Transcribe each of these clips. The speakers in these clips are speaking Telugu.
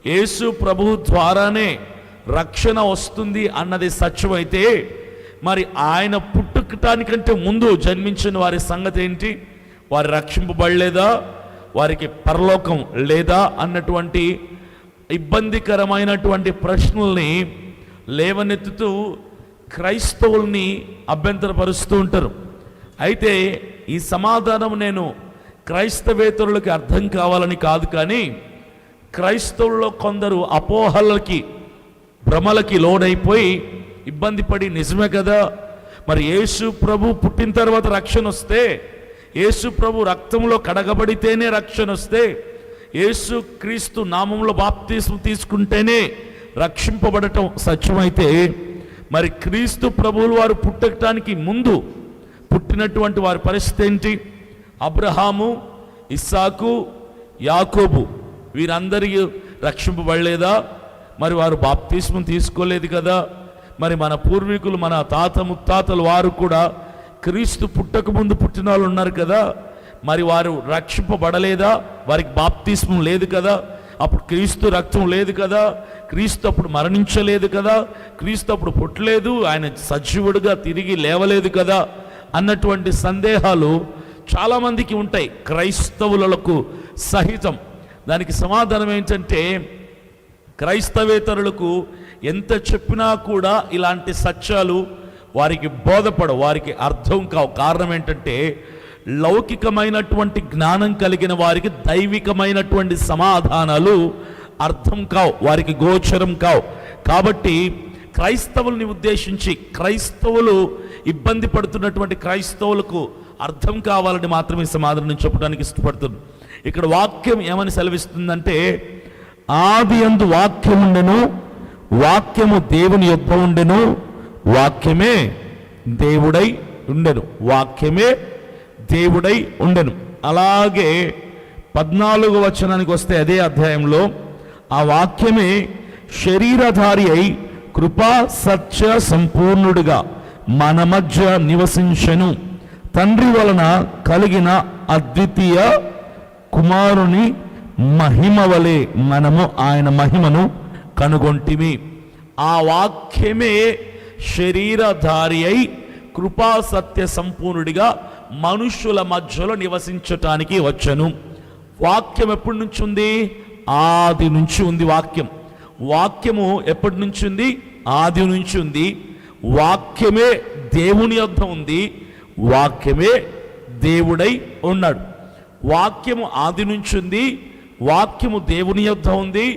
యేసు ప్రభు ద్వారానే రక్షణ వస్తుంది అన్నది సత్యమైతే, మరి ఆయన పుట్టుకటానికంటే ముందు జన్మించిన వారి సంగతి ఏంటి? వారు రక్షింపబడలేదా? వారికి పరలోకం లేదా? అన్నటువంటి ఇబ్బందికరమైనటువంటి ప్రశ్నల్ని లేవనెత్తుతూ క్రైస్తవుల్ని అభ్యంతరపరుస్తూ ఉంటారు. అయితే ఈ సమాధానం నేను క్రైస్తవేతరులకి అర్థం కావాలని కాదు, కానీ క్రైస్తవుల్లో కొందరు అపోహలకి భ్రమలకి లోనైపోయి ఇబ్బంది పడి, నిజమే కదా, మరి యేసు ప్రభు పుట్టిన తర్వాత రక్షణ వస్తే, యేసు ప్రభు రక్తంలో కడగబడితేనే రక్షణ వస్తే, యేసు క్రీస్తు నామంలో బాప్తిస్మం తీసుకుంటేనే రక్షింపబడటం సత్యమైతే, మరి క్రీస్తు ప్రభువులు వారు పుట్టడానికి ముందు పుట్టినటువంటి వారి పరిస్థితి ఏంటి? అబ్రహాము, ఇస్సాకు, యాకోబు వీరందరికీ రక్షింపబడలేదా? మరి వారు బాప్తిస్మం తీసుకోలేదు కదా. మరి మన పూర్వీకులు, మన తాత ముత్తాతలు వారు కూడా క్రీస్తు పుట్టక ముందు పుట్టిన వాళ్ళు ఉన్నారు కదా. మరి వారు రక్షింపబడలేదా? వారికి బాప్తిస్మం లేదు కదా, అప్పుడు క్రీస్తు రక్తం లేదు కదా, క్రీస్తు అప్పుడు మరణించలేదు కదా, క్రీస్తు అప్పుడు పుట్టలేదు, ఆయన సజీవుడిగా తిరిగి లేవలేదు కదా అన్నటువంటి సందేహాలు చాలామందికి ఉంటాయి, క్రైస్తవులకు సహితం. దానికి సమాధానం ఏంటంటే, క్రైస్తవేతరులకు ఎంత చెప్పినా కూడా ఇలాంటి సత్యాలు వారికి బోధపడవు, వారికి అర్థం కావు. కారణం ఏంటంటే, లౌకికమైనటువంటి జ్ఞానం కలిగిన వారికి దైవికమైనటువంటి సమాధానాలు అర్థం కావు, వారికి గోచరం కావు. కాబట్టి క్రైస్తవుల్ని ఉద్దేశించి, క్రైస్తవులు ఇబ్బంది పడుతున్నటువంటి క్రైస్తవులకు అర్థం కావాలని మాత్రమే సమాధానం చెప్పడానికి ఇష్టపడుతుంది. ఇక్కడ వాక్యం ఏమని సెలవిస్తుందంటే, ఆది యందు వాక్యం ఉండెను, వాక్యము దేవుని యొద్ద ఉండెను, వాక్యమే దేవుడై ఉండెను, వాక్యమే దేవుడై ఉండెను. అలాగే 14వ వచనానికి వస్తే అదే అధ్యాయంలో, ఆ వాక్యమే శరీరధారి అయి కృపా సత్య సంపూర్ణుడుగా మన మధ్య నివసించెను, తండ్రి వలన కలిగిన అద్వితీయ కుమారుని మహిమ వలె మనము ఆయన మహిమను కనుగొంటిమి. ఆ వాక్యమే శరీరధారి అయి కృపా సత్య సంపూర్ణుడిగా మనుష్యుల మధ్యలో నివసించటానికి వచ్చను. వాక్యం ఎప్పటి నుంచి ఉంది? ఆది నుంచి ఉంది వాక్యం. వాక్యము ఎప్పటి నుంచి ఉంది? ఆది నుంచి ఉంది. వాక్యమే దేవుని యొద్ద ఉంది, వాక్యమే దేవుడై ఉన్నాడు. వాక్యము ఆది నుంచి ఉంది, వాక్యము దేవుని యొద్ద ఉంది,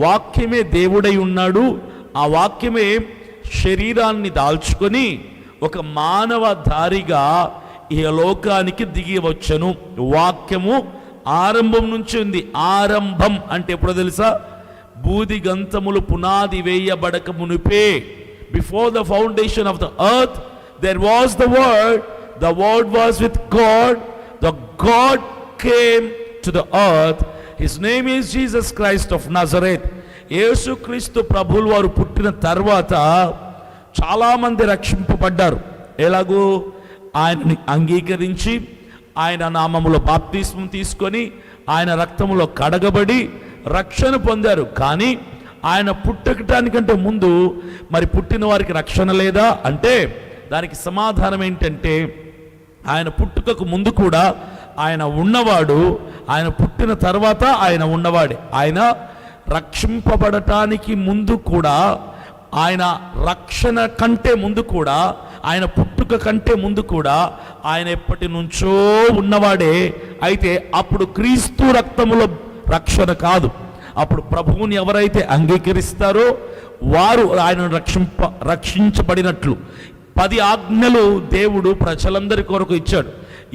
వాక్యమే దేవుడై ఉన్నాడు. ఆ వాక్యమే శరీరాన్ని దాల్చుకొని ఒక మానవధారిగా ఈ లోకానికి దిగి వచ్చను. వాక్యము ఆరంభం నుంచి ఉంది. ఆరంభం అంటే ఎప్పుడో తెలుసా? బూది గంతములు పునాది వేయబడక మునిపే, before the foundation of the earth there was the word, the word was with God, the God came to the earth, his name is Jesus Christ of Nazareth. యేసుక్రీస్తు ప్రభువులు వారు పుట్టిన తర్వాత చాలామంది రక్షింపబడ్డారు. ఎలాగూ? ఆయనని అంగీకరించి, ఆయన నామములో బాప్తిస్మం తీసుకొని, ఆయన రక్తములో కడగబడి రక్షణ పొందారు. కానీ ఆయన పుట్టకటానికంటే ముందు మరి పుట్టిన వారికి రక్షణ లేదా అంటే, దానికి సమాధానం ఏంటంటే, ఆయన పుట్టుకకు ముందు కూడా ఆయన ఉన్నవాడు, ఆయన పుట్టిన తర్వాత ఆయన ఉన్నవాడే. ఆయన రక్షింపబడటానికి ముందు కూడా, ఆయన రక్షణ కంటే ముందు కూడా, ఆయన పుట్టుక కంటే ముందు కూడా ఆయన ఎప్పటి నుంచో ఉన్నవాడే. అయితే అప్పుడు క్రీస్తు రక్తములో రక్షణ కాదు. అప్పుడు ప్రభువుని ఎవరైతే అంగీకరిస్తారో వారు ఆయన రక్షించబడినట్లు 10 ఆజ్ఞలు దేవుడు ప్రజలందరి కొరకు ఇచ్చాడు.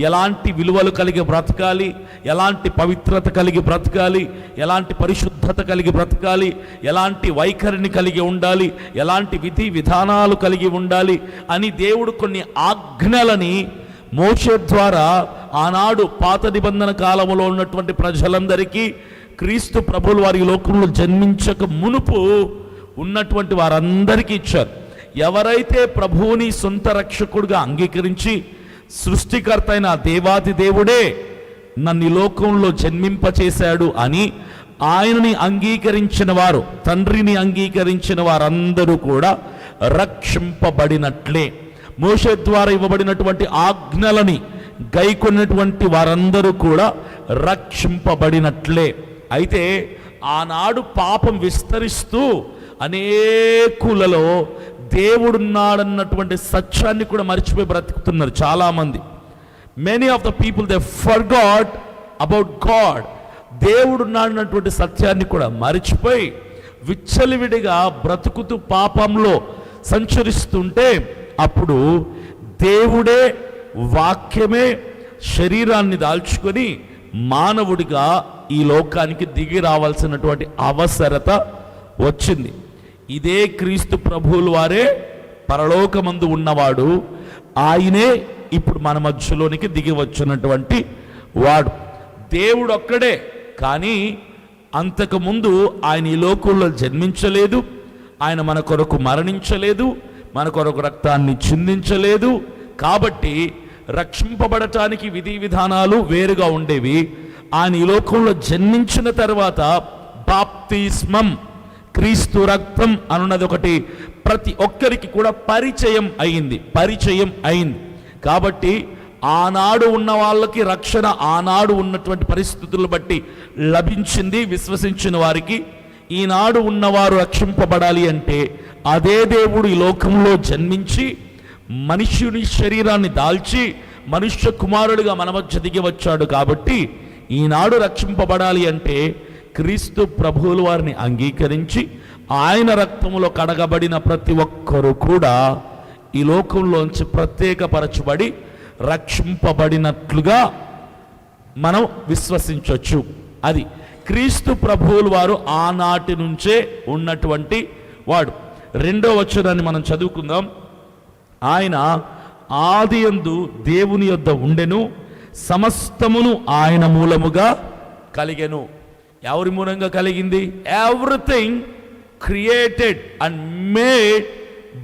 ఎలాంటి విలువలు కలిగి బ్రతకాలి, ఎలాంటి పవిత్రత కలిగి బ్రతకాలి, ఎలాంటి పరిశుద్ధత కలిగి బ్రతకాలి, ఎలాంటి వైఖరిని కలిగి ఉండాలి, ఎలాంటి విధి విధానాలు కలిగి ఉండాలి అని దేవుడు కొన్ని ఆజ్ఞలని మోషే ద్వారా ఆనాడు పాత నిబంధన కాలంలో ఉన్నటువంటి ప్రజలందరికీ, క్రీస్తు ప్రభువుల వారి లోకంలో జన్మించక మునుపు ఉన్నటువంటి వారందరికీ ఇచ్చారు. ఎవరైతే ప్రభువుని సొంత రక్షకుడిగా అంగీకరించి, సృష్టికర్త అయిన దేవాది దేవుడే నన్ను ఈ లోకంలో జన్మింపచేశాడు అని ఆయనని అంగీకరించిన వారు, తండ్రిని అంగీకరించిన వారందరూ కూడా రక్షింపబడినట్లే. మోషే ద్వారా ఇవ్వబడినటువంటి ఆజ్ఞలని గైకొన్నటువంటి వారందరూ కూడా రక్షింపబడినట్లే. అయితే ఆనాడు పాపం విస్తరిస్తూ అనేకులలో దేవుడున్నాడన్నటువంటి సత్యాన్ని కూడా మర్చిపోయి బ్రతుకుతున్నారు చాలామంది. Many of the people they forgot about God. దేవుడున్నాడన్నటువంటి సత్యాన్ని కూడా మర్చిపోయి విచ్చలివిడిగా బ్రతుకుతూ పాపంలో సంచరిస్తుంటే, అప్పుడు దేవుడే, వాక్యమే శరీరాన్ని దాల్చుకొని మానవుడిగా ఈ లోకానికి దిగి రావాల్సినటువంటి అవసరత వచ్చింది. ఇదే క్రీస్తు ప్రభువుల వారే పరలోకమందు ఉన్నవాడు. ఆయనే ఇప్పుడు మన మధ్యలోనికి దిగి వచ్చినటువంటి వాడు. దేవుడు ఒక్కడే, కానీ అంతకుముందు ఆయన ఈ లోకంలో జన్మించలేదు. ఆయన మన కొరకు మరణించలేదు, మన కొరకు రక్తాన్ని చిందించలేదు. కాబట్టి రక్షింపబడటానికి విధి విధానాలు వేరుగా ఉండేవి. ఆయన ఈ లోకంలో జన్మించిన తర్వాత బాప్తిస్మం, క్రీస్తు రక్తం అనున్నది ఒకటి ప్రతి ఒక్కరికి కూడా పరిచయం అయింది. కాబట్టి ఆనాడు ఉన్న వాళ్ళకి రక్షణ ఆనాడు ఉన్నటువంటి పరిస్థితులను బట్టి లభించింది. విశ్వసించిన వారికి ఈనాడు ఉన్నవారు రక్షింపబడాలి అంటే అదే దేవుడు ఈ లోకంలో జన్మించి మనుష్యుని శరీరాన్ని దాల్చి మనుష్య కుమారుడిగా మన మధ్య దిగి వచ్చాడు. కాబట్టి ఈనాడు రక్షింపబడాలి అంటే క్రీస్తు ప్రభువుల వారిని అంగీకరించి ఆయన రక్తములో కడగబడిన ప్రతి ఒక్కరూ కూడా ఈ లోకంలోంచి ప్రత్యేకపరచబడి రక్షింపబడినట్లుగా మనం విశ్వసించవచ్చు. అది క్రీస్తు ప్రభువుల వారు ఆనాటి నుంచే ఉన్నటువంటి వాడు. 2వ వచనాన్ని మనం చదువుకుందాం. ఆయన ఆదియందు దేవుని యొద్ద ఉండెను, సమస్తమును ఆయన మూలముగా కలిగెను. ఎవరి మూలంగా కలిగింది? Everything created and made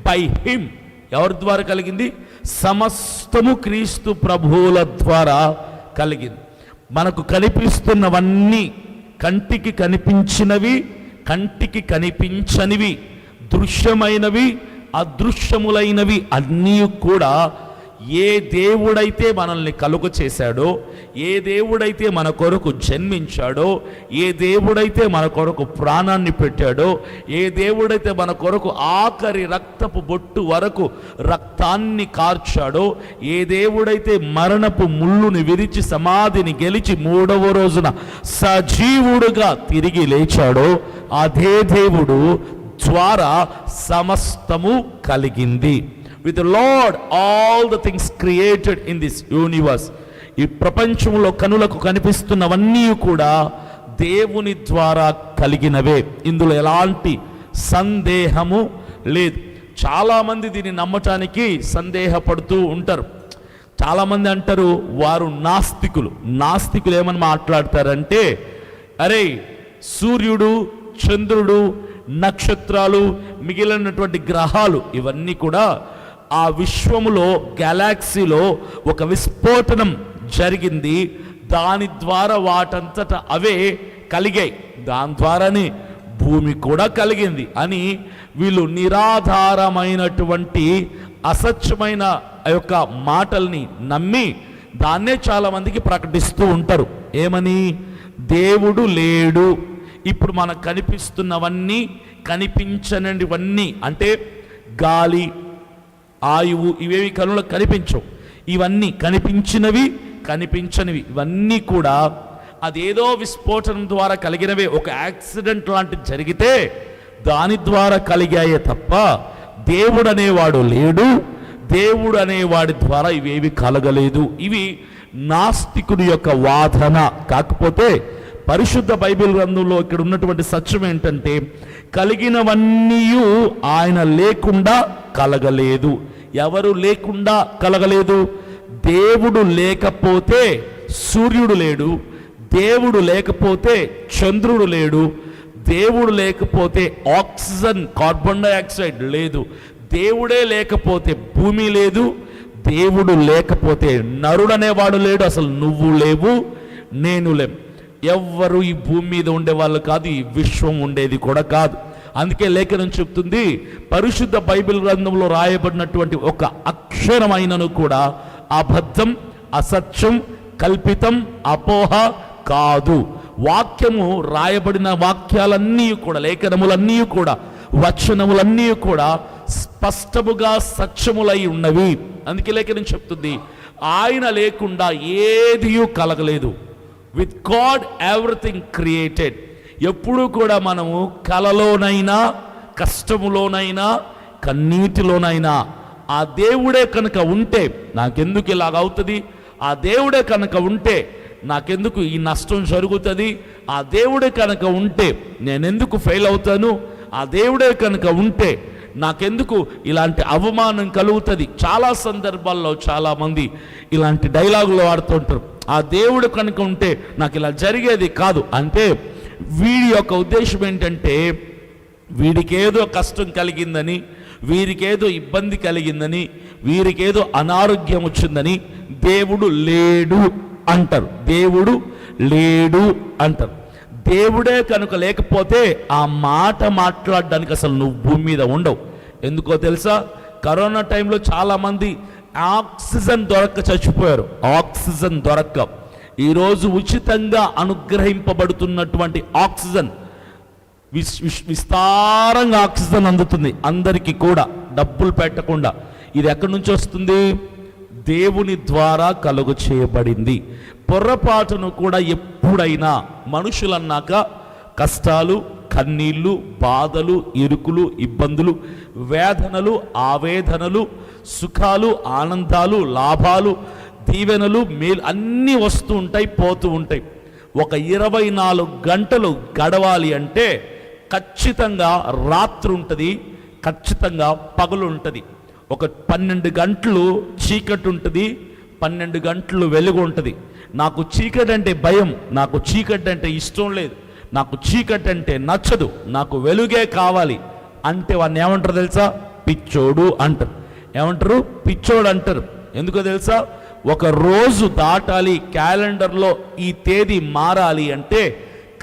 by him. ఎవరి ద్వారా కలిగింది? సమస్తము క్రీస్తు ప్రభువుల ద్వారా కలిగింది. మనకు కనిపిస్తున్నవన్నీ, కంటికి కనిపించినవి, కంటికి కనిపించనివి, దృశ్యమైనవి, అదృశ్యములైనవి అన్నీ కూడా ఏ దేవుడైతే మనల్ని కలుగ చేశాడో, ఏ దేవుడైతే మన కొరకు జన్మించాడో, ఏ దేవుడైతే మన కొరకు ప్రాణాన్ని పెట్టాడో, ఏ దేవుడైతే మన కొరకు ఆఖరి రక్తపు బొట్టు వరకు రక్తాన్ని కార్చాడో, ఏ దేవుడైతే మరణపు ముళ్ళుని విరిచి సమాధిని గెలిచి 3వ రోజున సజీవుడుగా తిరిగి లేచాడో, అదే దేవుడు ద్వారా సమస్తము కలిగింది. With the Lord all the things created in this universe. ఈ ప్రపంచంలో కనులకు కనిపిస్తున్నవన్నీ కూడా దేవుని ద్వారా కలిగినవే. ఇందులో ఎలాంటి సందేహము లేదు. చాలామంది దీన్ని నమ్మటానికి సందేహపడుతూ ఉంటారు. చాలామంది అంటారు వారు నాస్తికులు ఏమని మాట్లాడతారంటే, అరే సూర్యుడు, చంద్రుడు, నక్షత్రాలు, మిగిలినటువంటి గ్రహాలు ఇవన్నీ కూడా ఆ విశ్వములో, గెలాక్సీలో ఒక విస్ఫోటనం జరిగింది. దాని ద్వారా వాటంతట అవే కలిగాయి. దాని ద్వారానే భూమి కూడా కలిగింది అని వీళ్ళు నిరాధారమైనటువంటి అసత్యమైన యొక్క మాటల్ని నమ్మి దాన్నే చాలామందికి ప్రకటిస్తూ ఉంటారు. ఏమని? దేవుడు లేడు. ఇప్పుడు మనకు కనిపిస్తున్నవన్నీ, కనిపించనివన్నీ అంటే గాలి, ఆయువు, ఇవేవి కనులకు కనిపించవు. ఇవన్నీ కనిపించినవి, కనిపించనివి ఇవన్నీ కూడా అదేదో విస్ఫోటనం ద్వారా కలిగినవే. ఒక యాక్సిడెంట్ లాంటిది జరిగితే దాని ద్వారా కలిగాయే తప్ప దేవుడు అనేవాడు లేడు. దేవుడు అనేవాడి ద్వారా ఇవేవి కలగలేదు. ఇవి నాస్తికుని యొక్క వాదన. కాకపోతే పరిశుద్ధ బైబిల్ గ్రంథంలో ఇక్కడ ఉన్నటువంటి సత్యం ఏంటంటే, కలిగినవన్నీ ఆయన లేకుండా కలగలేదు. ఎవరు లేకుండా కలగలేదు? దేవుడు లేకపోతే సూర్యుడు లేడు, దేవుడు లేకపోతే చంద్రుడు లేడు, దేవుడు లేకపోతే ఆక్సిజన్, కార్బన్ డైఆక్సైడ్ లేదు, దేవుడే లేకపోతే భూమి లేదు, దేవుడు లేకపోతే నరుడనేవాడు లేడు. అసలు నువ్వు లేవు, నేను లేవు. ఎవ్వరు ఈ భూమి మీద ఉండేవాళ్ళు కాదు, ఈ విశ్వం ఉండేది కూడా కాదు. అందుకే లేఖనం చెప్తుంది, పరిశుద్ధ బైబిల్ గ్రంథంలో రాయబడినటువంటి ఒక అక్షరమైనను కూడా అబద్ధం, అసత్యం, కల్పితం, అపోహ కాదు. వాక్యము రాయబడిన వాక్యాలన్నీ కూడా, లేఖనములన్నీ కూడా, వచనములన్నీ కూడా స్పష్టముగా సత్యములై ఉన్నవి. అందుకే లేఖనం చెప్తుంది, ఆయన లేకుండా ఏదీ కలగలేదు. With God everything created. ఎప్పుడు కూడా మనము కలలోనైనా, కష్టములోనైనా, కన్నీటిలోనైనా ఆ దేవుడే కనుక ఉంటే నాకెందుకు ఇలాగవుతుంది, ఆ దేవుడే కనుక ఉంటే నాకెందుకు ఈ నష్టం జరుగుతుంది, ఆ దేవుడే కనుక ఉంటే నేనెందుకు ఫెయిల్ అవుతాను, ఆ దేవుడే కనుక ఉంటే నాకెందుకు ఇలాంటి అవమానం కలుగుతుంది. చాలా సందర్భాల్లో చాలామంది ఇలాంటి డైలాగులు వాడుతుంటారు, ఆ దేవుడు కనుక ఉంటే నాకు ఇలా జరిగేది కాదు. అంటే వీడి యొక్క ఉద్దేశం ఏంటంటే, వీడికేదో కష్టం కలిగిందని, వీరికేదో ఇబ్బంది కలిగిందని, వీరికేదో అనారోగ్యం వచ్చిందని దేవుడు లేడు అంటారు. దేవుడు లేడు అంటారు. దేవుడే కనుక లేకపోతే ఆ మాట మాట్లాడడానికి అసలు నువ్వు భూమి మీద ఉండవు. ఎందుకో తెలుసా, కరోనా టైంలో చాలామంది ఆక్సిజన్ దొరక్క చచ్చిపోయారు. ఆక్సిజన్ దొరక్క ఈరోజు ఉచితంగా అనుగ్రహింపబడుతున్నటువంటి ఆక్సిజన్, విస్తారంగా ఆక్సిజన్ అందుతుంది అందరికీ కూడా, డబ్బులు పెట్టకుండా. ఇది ఎక్కడి నుంచి వస్తుంది? దేవుని ద్వారా కలుగు చేయబడింది. పొర్రపాటును కూడా ఎప్పుడైనా మనుషులన్నాక కష్టాలు, కన్నీళ్ళు, బాధలు, ఇరుకులు, ఇబ్బందులు, వేదనలు, ఆవేదనలు, సుఖాలు, ఆనందాలు, లాభాలు, దీవెనలు, మేలు అన్నీ వస్తూ ఉంటాయి, పోతూ ఉంటాయి. ఒక 24 గంటలు గడవాలి అంటే ఖచ్చితంగా రాత్రి ఉంటుంది, ఖచ్చితంగా పగలు ఉంటుంది. ఒక 12 గంటలు చీకటి ఉంటుంది, 12 గంటలు వెలుగు ఉంటుంది. నాకు చీకటి అంటే భయం, నాకు చీకటి అంటే ఇష్టం లేదు, నాకు చీకటి అంటే నచ్చదు, నాకు వెలుగే కావాలి అంటే వాడిని ఏమంటారు తెలుసా? పిచ్చోడు అంటారు. ఏమంటారు? పిచ్చోడు అంటారు. ఎందుకో తెలుసా? ఒక రోజు దాటాలి, క్యాలెండర్లో ఈ తేదీ మారాలి అంటే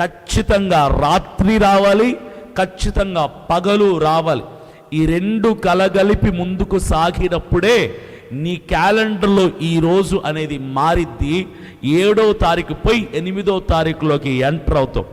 ఖచ్చితంగా రాత్రి రావాలి, ఖచ్చితంగా పగలు రావాలి. ఈ రెండు కలగలిపి ముందుకు సాగినప్పుడే నీ క్యాలెండర్లో ఈ రోజు అనేది మారిద్ది. 7వ తారీఖు పోయి 8వ తారీఖులోకి ఎంటర్ అవుతాం.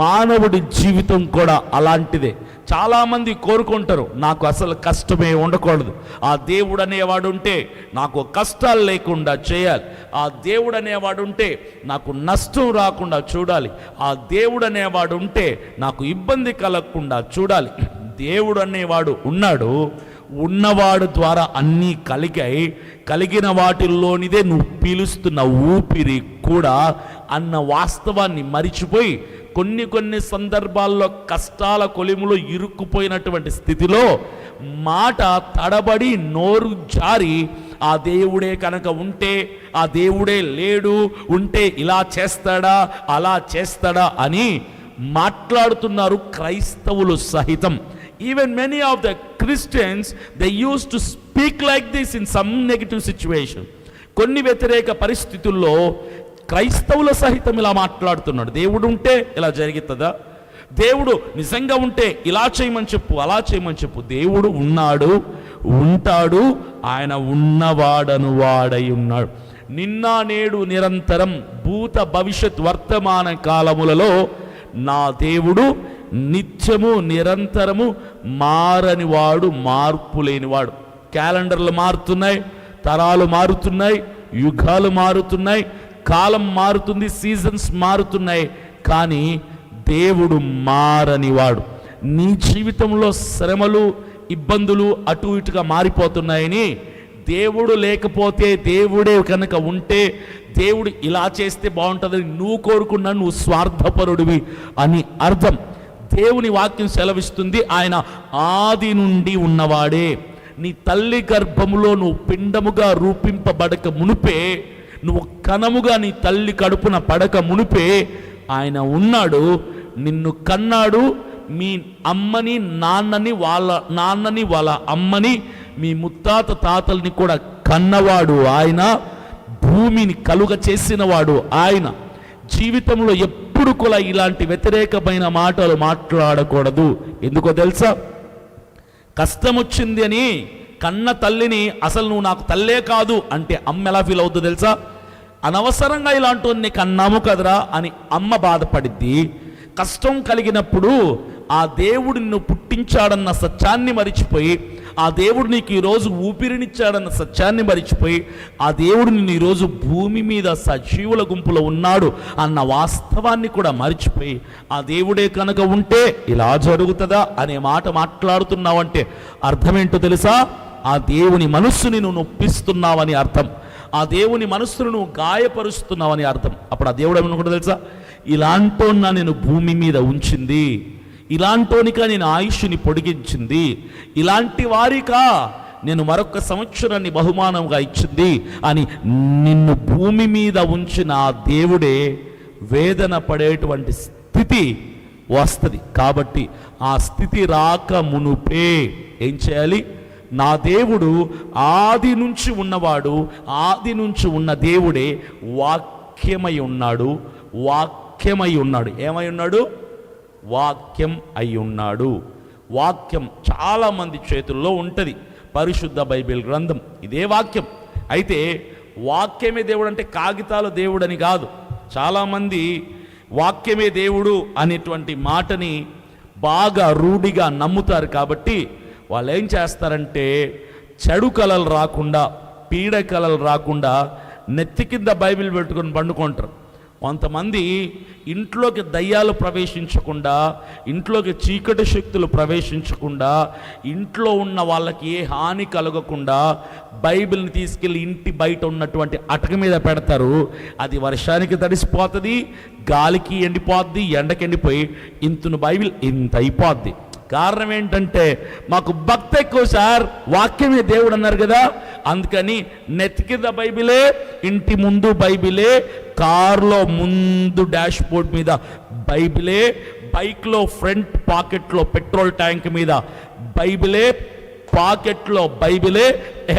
మానవుడి జీవితం కూడా అలాంటిదే. చాలామంది కోరుకుంటారు, నాకు అసలు కష్టమే ఉండకూడదు, ఆ దేవుడు అనేవాడు ఉంటే నాకు కష్టాలు లేకుండా చేయాలి, ఆ దేవుడు అనేవాడు ఉంటే నాకు నష్టం రాకుండా చూడాలి, ఆ దేవుడు అనేవాడు ఉంటే నాకు ఇబ్బంది కలగకుండా చూడాలి. దేవుడు అనేవాడు ఉన్నాడు, ఉన్నవాడు ద్వారా అన్నీ కలిగాయి, కలిగిన వాటిల్లోనిదే నువ్వు పీలుస్తున్న ఊపిరి కూడా అన్న వాస్తవాన్ని మరిచిపోయి కొన్ని సందర్భాల్లో కష్టాల కొలిములో ఇరుక్కుపోయినటువంటి స్థితిలో మాట తడబడి నోరు జారి ఆ దేవుడే కనుక ఉంటే, ఆ దేవుడే లేడు, ఉంటే ఇలా చేస్తాడా అలా చేస్తాడా అని మాట్లాడుతున్నారు క్రైస్తవులు సహితం. Even many of the Christians, they used to speak like this in some negative situation. కొన్ని వ్యతిరేక పరిస్థితుల్లో క్రైస్తవుల సహితం ఇలా మాట్లాడుతున్నాడు. దేవుడు ఉంటే ఇలా జరుగుతుందా? దేవుడు నిజంగా ఉంటే ఇలా చేయమని చెప్పు, అలా చేయమని చెప్పు. దేవుడు ఉన్నాడు, ఉంటాడు, ఆయన ఉన్నవాడను వాడై ఉన్నాడు. నిన్న నేడు నిరంతరం భూత భవిష్యత్ వర్తమాన కాలములలో నా దేవుడు నిత్యము నిరంతరము మారనివాడు, మార్పు లేనివాడు. క్యాలెండర్లు మారుతున్నాయి, తరాలు మారుతున్నాయి, యుగాలు మారుతున్నాయి, కాలం మారుతుంది, సీజన్స్ మారుతున్నాయి, కానీ దేవుడు మారనివాడు. నీ జీవితంలో శ్రమలు, ఇబ్బందులు అటు ఇటుగా మారిపోతున్నాయని, దేవుడు లేకపోతే, దేవుడే కనుక ఉంటే, దేవుడు ఇలా చేస్తే బాగుంటుందని నువ్వు కోరుకున్నా నువ్వు స్వార్థపరుడివి అని అర్థం. దేవుని వాక్యం సెలవిస్తుంది, ఆయన ఆది నుండి ఉన్నవాడే. నీ తల్లి గర్భములో నువ్వు పిండముగా రూపింపబడక మునిపే, నువ్వు కణముగా నీ తల్లి కడుపున పడక మునిపే ఆయన ఉన్నాడు. నిన్ను కన్నాడు. మీ అమ్మని నాన్నని, వాళ్ళ నాన్నని, వాళ్ళ అమ్మని, మీ ముత్తాత తాతల్ని కూడా కన్నవాడు ఆయన. భూమిని కలుగ చేసినవాడు ఆయన. జీవితంలో ఎప్పుడు కూడా ఇలాంటి వ్యతిరేకమైన మాటలు మాట్లాడకూడదు. ఎందుకో తెలుసా? కష్టం వచ్చింది అని కన్న తల్లిని అసలు నువ్వు నాకు తల్లే కాదు అంటే అమ్మ ఎలా ఫీల్ అవుతుందో తెలుసా? అనవసరంగా ఇలాంటి కన్నాము కదరా అని అమ్మ బాధపడిద్ది. కష్టం కలిగినప్పుడు ఆ దేవుడు నిన్ను పుట్టించాడన్న సత్యాన్ని మరిచిపోయి, ఆ దేవుడు నీకు ఈరోజు ఊపిరినిచ్చాడన్న సత్యాన్ని మరిచిపోయి, ఆ దేవుడు నిన్ను ఈరోజు భూమి మీద సజీవుల గుంపులో ఉన్నాడు అన్న వాస్తవాన్ని కూడా మరిచిపోయి, ఆ దేవుడే కనుక ఉంటే ఇలా జరుగుతుందా అనే మాట మాట్లాడుతున్నావంటే అర్థమేంటో తెలుసా? ఆ దేవుని మనస్సుని నువ్వు నొప్పిస్తున్నావని అర్థం. ఆ దేవుని మనస్సును నువ్వు గాయపరుస్తున్నావని అర్థం. అప్పుడు ఆ దేవుడు ఏమనుకుంటా తెలుసా? ఇలాంటోన్నా నేను భూమి మీద ఉంచింది, ఇలాంటోనికా నేను ఆయుష్ని పొడిగించింది, ఇలాంటి వారికా నేను మరొక సంవత్సరాన్ని బహుమానంగా ఇచ్చింది అని నిన్ను భూమి మీద ఉంచిన ఆ దేవుడే వేదన పడేటువంటి స్థితి వస్తుంది. కాబట్టి ఆ స్థితి రాక మునుపే ఏం చేయాలి? నా దేవుడు ఆది నుంచి ఉన్నవాడు, ఆది నుంచి ఉన్న దేవుడే వాక్యమై ఉన్నాడు. వాక్యమై ఉన్నాడు. ఏమై ఉన్నాడు? వాక్యం అయి ఉన్నాడు. వాక్యం చాలామంది చేతుల్లో ఉంటుంది, పరిశుద్ధ బైబిల్ గ్రంథం ఇదే వాక్యం. అయితే వాక్యమే దేవుడు అంటే కాగితాల దేవుడు అని కాదు. చాలామంది వాక్యమే దేవుడు అనేటువంటి మాటని బాగా రూఢిగా నమ్ముతారు. కాబట్టి వాళ్ళు ఏం చేస్తారంటే చెడు కళలు రాకుండా, పీడ కళలు రాకుండా నెత్తి కింద బైబిల్ పెట్టుకొని పండుకుంటారు. కొంతమంది ఇంట్లోకి దయ్యాలు ప్రవేశించకుండా, ఇంట్లోకి చీకటి శక్తులు ప్రవేశించకుండా, ఇంట్లో ఉన్న వాళ్ళకి ఏ హాని కలగకుండా బైబిల్ని తీసుకెళ్ళి ఇంటి బయట ఉన్నటువంటి అటక మీద పెడతారు. అది వర్షానికి తడిసిపోతుంది, గాలికి ఎండిపోద్ది, ఎండకి ఎండిపోయి ఇంతును బైబిల్ ఇంత అయిపోద్ది. కారణం ఏంటంటే మాకు భక్తి ఎక్కువ సార్, వాక్యమే దేవుడు అన్నారు కదా, అందుకని నెత్తి కింద బైబిలే, ఇంటి ముందు బైబిలే, కారులో ముందు డాష్ బోర్డ్ మీద బైబిలే, బైక్లో ఫ్రంట్ పాకెట్లో పెట్రోల్ ట్యాంక్ మీద బైబిలే, పాకెట్లో బైబిలే,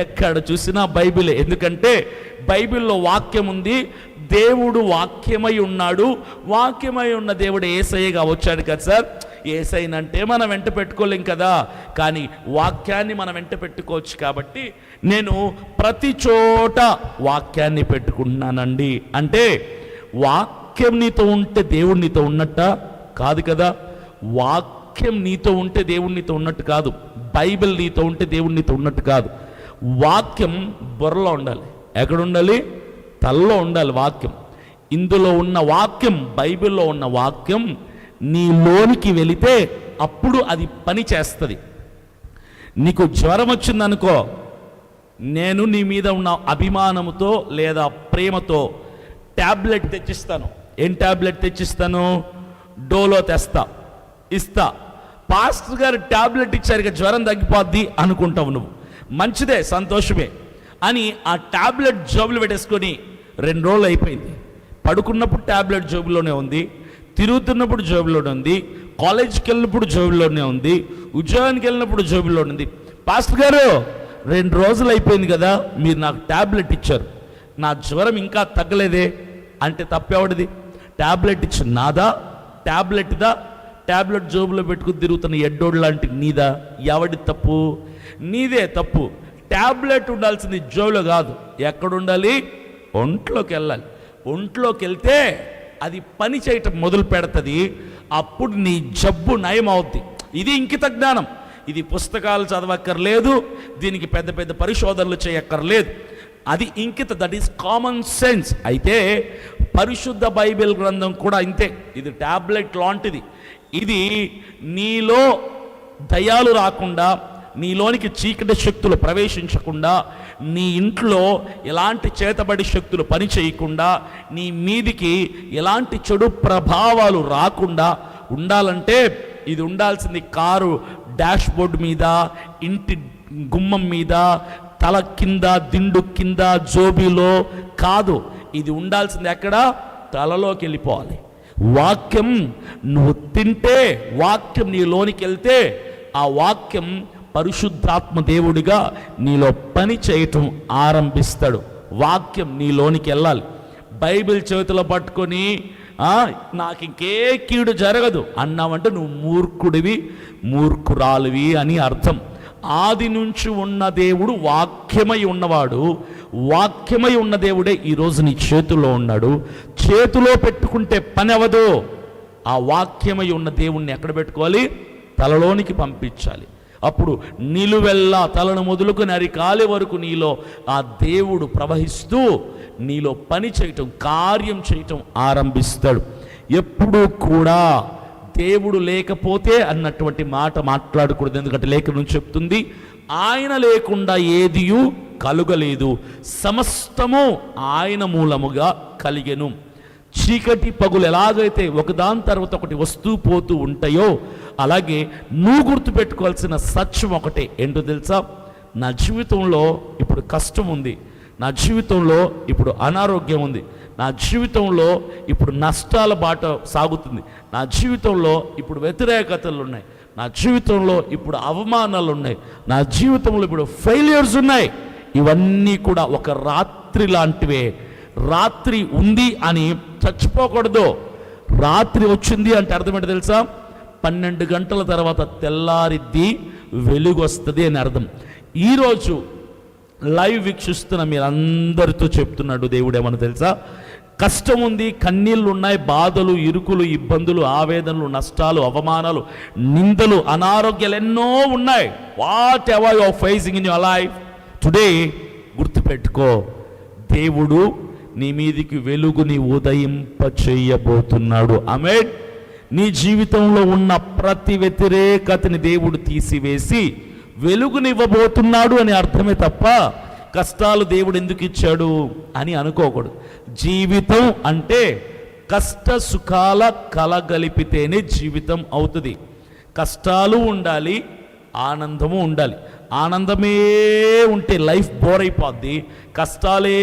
ఎక్కడ చూసినా బైబిలే. ఎందుకంటే బైబిల్లో వాక్యం ఉంది, దేవుడు వాక్యమై ఉన్నాడు. వాక్యమై ఉన్న దేవుడు యేసయ్యగా వచ్చాడు కదా సార్. యేసయ్యనంటే మనం వెంట పెట్టుకోలేం కదా, కానీ వాక్యాన్ని మనం వెంట పెట్టుకోవచ్చు. కాబట్టి నేను ప్రతి చోట వాక్యాన్ని పెట్టుకుంటున్నానండి. అంటే వాక్యం నీతో ఉంటే దేవుడు నీతో ఉన్నట్ట కాదు కదా. వాక్యం నీతో ఉంటే దేవుడు నీతో ఉన్నట్టు కాదు. బైబిల్ నీతో ఉంటే దేవుడు నీతో ఉన్నట్టు కాదు. వాక్యం బుర్రలో ఉండాలి. ఎక్కడ ఉండాలి? తల్లో ఉండాలి వాక్యం. ఇందులో ఉన్న వాక్యం, బైబిల్లో ఉన్న వాక్యం నీలోనికి వెళితే అప్పుడు అది పని చేస్తుంది. నీకు జ్వరం వచ్చిందనుకో, నేను నీ మీద ఉన్న అభిమానంతో లేదా ప్రేమతో ట్యాబ్లెట్ తెచ్చిస్తాను. ఏం ట్యాబ్లెట్ తెచ్చిస్తాను? డోలో తెస్తా, ఇస్తా. పాస్టర్ గారు ట్యాబ్లెట్ ఇచ్చారు ఇక జ్వరం తగ్గిపోద్ది అనుకుంటావు నువ్వు. మంచిదే, సంతోషమే అని ఆ ట్యాబ్లెట్ జోబులు పెట్టేసుకొని 2 రోజులు అయిపోయింది. పడుకున్నప్పుడు ట్యాబ్లెట్ జోబులోనే ఉంది, తిరుగుతున్నప్పుడు జోబులోనే ఉంది, కాలేజీకి వెళ్ళినప్పుడు జోబులోనే ఉంది, ఉద్యోగానికి వెళ్ళినప్పుడు జోబులోనే ఉంది. పాస్టర్ గారు 2 రోజులు అయిపోయింది కదా, మీరు నాకు ట్యాబ్లెట్ ఇచ్చారు, నా జ్వరం ఇంకా తగ్గలేదే అంటే తప్పెవడిది? ట్యాబ్లెట్ ఇచ్చి నాదా? ట్యాబ్లెట్దా? ట్యాబ్లెట్ జోబులో పెట్టుకుని తిరుగుతున్న ఎడ్డోడు లాంటి నీదా? ఎవడి తప్పు? నీదే తప్పు. ట్యాబ్లెట్ ఉండాల్సింది జోబులో కాదు. ఎక్కడ ఉండాలి? ఒంట్లోకి వెళ్ళాలి. ఒంట్లోకి వెళ్తే అది పని చేయటం మొదలు పెడుతుంది. అప్పుడు నీ జబ్బు నయం అవుద్ది. ఇది ఇంకిత జ్ఞానం. ఇది పుస్తకాలు చదవక్కర్లేదు, దీనికి పెద్ద పెద్ద పరిశోధనలు చేయక్కర్లేదు. అది ఇంకిత, దట్ ఈస్ కామన్ సెన్స్. అయితే పరిశుద్ధ బైబిల్ గ్రంథం కూడా ఇంతే. ఇది ట్యాబ్లెట్ లాంటిది. ఇది నీలో దయ్యాలు రాకుండా, నీలోనికి చీకటి శక్తులు ప్రవేశించకుండా, నీ ఇంట్లో ఎలాంటి చేతబడి శక్తులు పని చేయకుండా, నీ మీదికి ఎలాంటి చెడు ప్రభావాలు రాకుండా ఉండాలంటే ఇది ఉండాల్సింది కారు డాష్ బోర్డు మీద, ఇంటి గుమ్మం మీద, తల కింద, దిండు కింద, జోబీలో కాదు. ఇది ఉండాల్సింది ఎక్కడ? తలలోకి వెళ్ళిపోవాలి. వాక్యం నువ్వు తింటే, వాక్యం నీలోనికి వెళ్తే, ఆ వాక్యం పరిశుద్ధాత్మ దేవుడిగా నీలో పని చేయటం ఆరంభిస్తాడు. వాక్యం నీలోనికి వెళ్ళాలి. బైబిల్ చేతిలో పట్టుకొని నాకు ఇంకే కీడు జరగదు అన్నావంటే నువ్వు మూర్ఖుడివి, మూర్ఖురాలివి అని అర్థం. ఆది నుంచి ఉన్న దేవుడు వాక్యమై ఉన్నవాడు, వాక్యమై ఉన్న దేవుడే ఈరోజు నీ చేతిలో ఉన్నాడు. చేతిలో పెట్టుకుంటే పని అవ్వదు. ఆ వాక్యమై ఉన్న దేవుణ్ణి ఎక్కడ పెట్టుకోవాలి? తలలోనికి పంపించాలి. అప్పుడు నిలువెల్లా తలను మొదలుకొని అరికాలి వరకు నీలో ఆ దేవుడు ప్రవహిస్తూ నీలో పని చేయటం, కార్యం చేయటం ఆరంభిస్తాడు. ఎప్పుడూ కూడా దేవుడు లేకపోతే అన్నటువంటి మాట మాట్లాడకూడదు. ఎందుకంటే లేఖనం చెప్తుంది, ఆయన లేకుండా ఏదియు కలుగలేదు, సమస్తము ఆయన మూలముగా కలిగెను. చీకటి పగులు ఎలాగైతే ఒకదాని తర్వాత ఒకటి వస్తూ పోతూ ఉంటాయో, అలాగే నువ్వు గుర్తుపెట్టుకోవాల్సిన సత్యం ఒకటే. ఏంటో తెలుసా? నా జీవితంలో ఇప్పుడు కష్టం ఉంది, నా జీవితంలో ఇప్పుడు అనారోగ్యం ఉంది, నా జీవితంలో ఇప్పుడు నష్టాల బాట సాగుతుంది, నా జీవితంలో ఇప్పుడు వ్యతిరేకతలు ఉన్నాయి, నా జీవితంలో ఇప్పుడు అవమానాలు ఉన్నాయి, నా జీవితంలో ఇప్పుడు ఫెయిల్యూర్స్ ఉన్నాయి. ఇవన్నీ కూడా ఒక రాత్రి లాంటివే. రాత్రి ఉంది అని చచ్చిపోకూడదు. రాత్రి వచ్చింది అంటే అర్థమేంటో తెలుసా? 12 గంటల తర్వాత తెల్లారిద్ది, వెలుగు వస్తుంది అని అర్థం. ఈరోజు లైవ్ వీక్షిస్తున్న మీరందరితో చెప్తున్నాడు దేవుడు ఏమన్నా తెలుసా? కష్టం ఉంది, కన్నీళ్ళు ఉన్నాయి, బాధలు, ఇరుకులు, ఇబ్బందులు, ఆవేదనలు, నష్టాలు, అవమానాలు, నిందలు, అనారోగ్యాలు ఎన్నో ఉన్నాయి. Whatever you are facing in your life today, గుర్తుపెట్టుకో, దేవుడు నీ మీదికి వెలుగుని ఉదయింప చేయబోతున్నాడు. ఆమేన్. నీ జీవితంలో ఉన్న ప్రతి వ్యతిరేకతని దేవుడు తీసివేసి వెలుగునివ్వబోతున్నాడు అని అర్థమే తప్ప కష్టాలు దేవుడు ఎందుకు ఇచ్చాడు అని అనుకోకూడదు. జీవితం అంటే కష్ట సుఖాల కలగలిపితేనే జీవితం అవుతుంది. కష్టాలు ఉండాలి, ఆనందము ఉండాలి. ఆనందమే ఉంటే లైఫ్ బోర్ అయిపోద్ది, కష్టాలే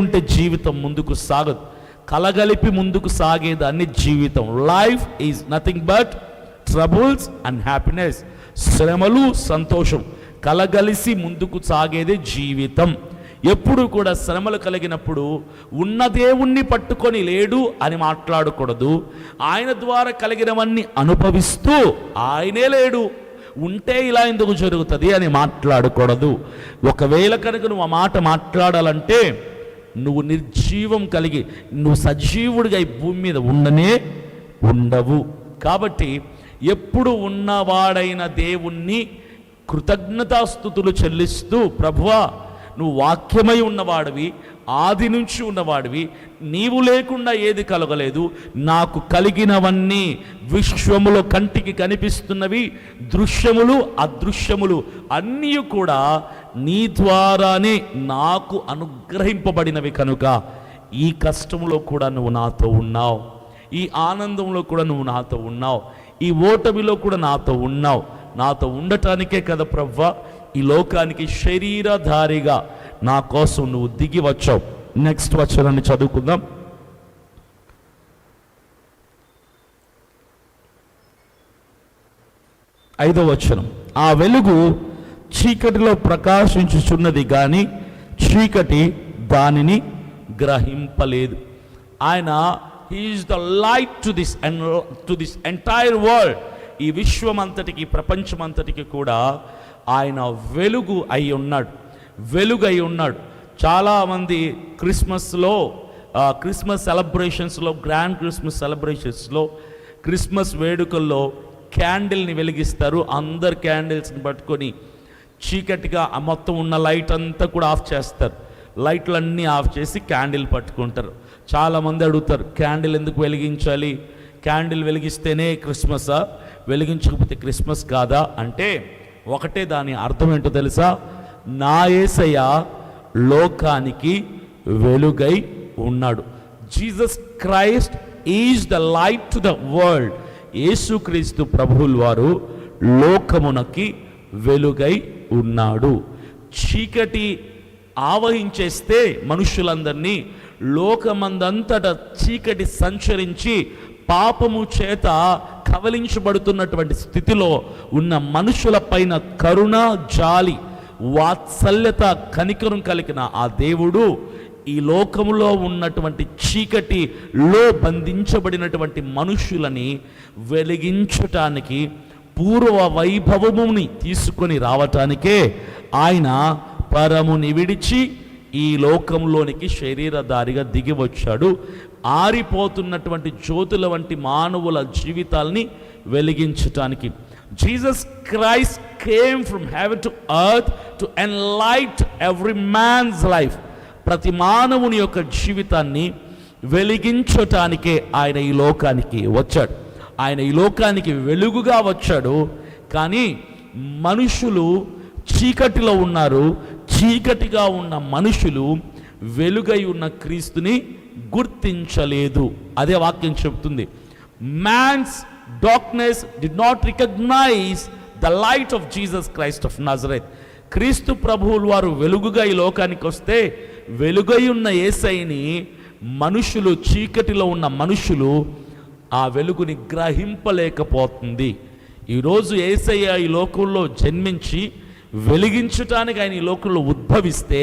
ఉంటే జీవితం ముందుకు సాగదు. కలగలిపి ముందుకు సాగేదాన్ని జీవితం. Life is nothing but troubles and happiness. శ్రమలు, సంతోషం కలగలిసి ముందుకు సాగేదే జీవితం. ఎప్పుడు కూడా శ్రమలు కలిగినప్పుడు ఉన్న దేవుణ్ణి పట్టుకొని లేడు అని మాట్లాడకూడదు. ఆయన ద్వారా కలిగినవన్నీ అనుభవిస్తూ ఆయనే లేడు, ఉంటే ఇలా ఎందుకు జరుగుతుంది అని మాట్లాడకూడదు. ఒకవేళ కనుక నువ్వు ఆ మాట మాట్లాడాలంటే నువ్వు నిర్జీవం కలిగి, నువ్వు సజీవుడిగా ఈ భూమి మీద ఉండవు. కాబట్టి ఎప్పుడు ఉన్నవాడైన దేవుణ్ణి కృతజ్ఞతాస్తుతులు చెల్లిస్తూ, ప్రభువా నువ్వు వాక్యమై ఉన్నవాడివి, ఆది నుంచి ఉన్నవాడివి, నీవు లేకుండా ఏది కలగలేదు, నాకు కలిగినవన్నీ విశ్వములో కంటికి కనిపిస్తున్నవి, దృశ్యములు అదృశ్యములు అన్నీ కూడా నీ ద్వారానే నాకు అనుగ్రహింపబడినవి కనుక ఈ కష్టంలో కూడా నువ్వు నాతో ఉన్నావు, ఈ ఆనందంలో కూడా నువ్వు నాతో ఉన్నావు, ఈ ఓటమిలో కూడా నాతో ఉన్నావు. నాతో ఉండటానికే కదా ప్రభువా ఈ లోకానికి శరీరధారిగా నా కోసం నువ్వు దిగి వచ్చావు. నెక్స్ట్ వచనాన్ని చదువుకుందాం. 5వ వచనం. ఆ వెలుగు చీకటిలో ప్రకాశించుచున్నది కానీ చీకటి దానిని గ్రహింపలేదు. ఆయన is the light to this entire world. ఈ విశ్వమంతటికి, ప్రపంచమంతటికి కూడా ఆయన వెలుగు అయి ఉన్నాడు, వెలుగు అయి ఉన్నాడు. చాలామంది క్రిస్మస్ సెలబ్రేషన్స్లో, గ్రాండ్ క్రిస్మస్ సెలబ్రేషన్స్లో, క్రిస్మస్ వేడుకల్లో క్యాండిల్ని వెలిగిస్తారు. అందరు క్యాండిల్స్ని పట్టుకొని చీకటిగా మొత్తం ఉన్న లైట్ అంతా కూడా ఆఫ్ చేస్తారు. లైట్లన్నీ ఆఫ్ చేసి క్యాండిల్ పట్టుకుంటారు. చాలామంది అడుగుతారు, క్యాండిల్ ఎందుకు వెలిగించాలి? క్యాండిల్ వెలిగిస్తేనే క్రిస్మసా, వెలిగించకపోతే క్రిస్మస్ కాదా అంటే ఒకటే, దాని అర్థం ఏంటో తెలుసా? నా యేసయ్య లోకానికి వెలుగై ఉన్నాడు. Jesus Christ is the light to the world. యేసుక్రీస్తు ప్రభువుల వారు లోకమునకి వెలుగై ఉన్నాడు. చీకటి ఆవహించేస్తే మనుషులందరినీ, లోకమందంతటా చీకటి సంచరించి పాపము చేత కవలించబడుతున్నటువంటి స్థితిలో ఉన్న మనుషుల పైన కరుణ, జాలి, వాత్సల్యత, కనికరం కలిగిన ఆ దేవుడు ఈ లోకములో ఉన్నటువంటి చీకటిలో బంధించబడినటువంటి మనుషులని వెలిగించటానికి, పూర్వ వైభవముని తీసుకొని రావటానికే ఆయన పరముని విడిచి ఈ లోకంలోనికి శరీరధారిగా దిగి వచ్చాడు. ఆరిపోతున్నటువంటి జ్యోతుల వంటి మానవుల జీవితాల్ని వెలిగించటానికి. Jesus Christ came from heaven to earth to enlighten every man's life. ప్రతి మానవుని యొక్క జీవితాన్ని వెలిగించటానికే ఆయన ఈ లోకానికి వచ్చాడు. ఆయన ఈ లోకానికి వెలుగుగా వచ్చాడు. కానీ మనుషులు చీకటిలో ఉన్నారు. చీకటిగా ఉన్న మనుషులు వెలుగై ఉన్న క్రీస్తుని గుర్తించలేదు. అదే వాక్యం చెప్తుంది. Man's darkness did not recognise the light of Jesus Christ of Nazareth. క్రీస్తు ప్రభువులు వారు వెలుగుగా ఈ లోకానికి వస్తే వెలుగై ఉన్న యేసయ్యని మనుషులు, చీకటిలో ఉన్న మనుషులు ఆ వెలుగుని గ్రహింపలేకపోతుంది. ఈరోజు యేసయ్య ఈ లోకంలో జన్మించి వెలిగించటానికి ఆయన ఈ లోకంలో ఉద్భవిస్తే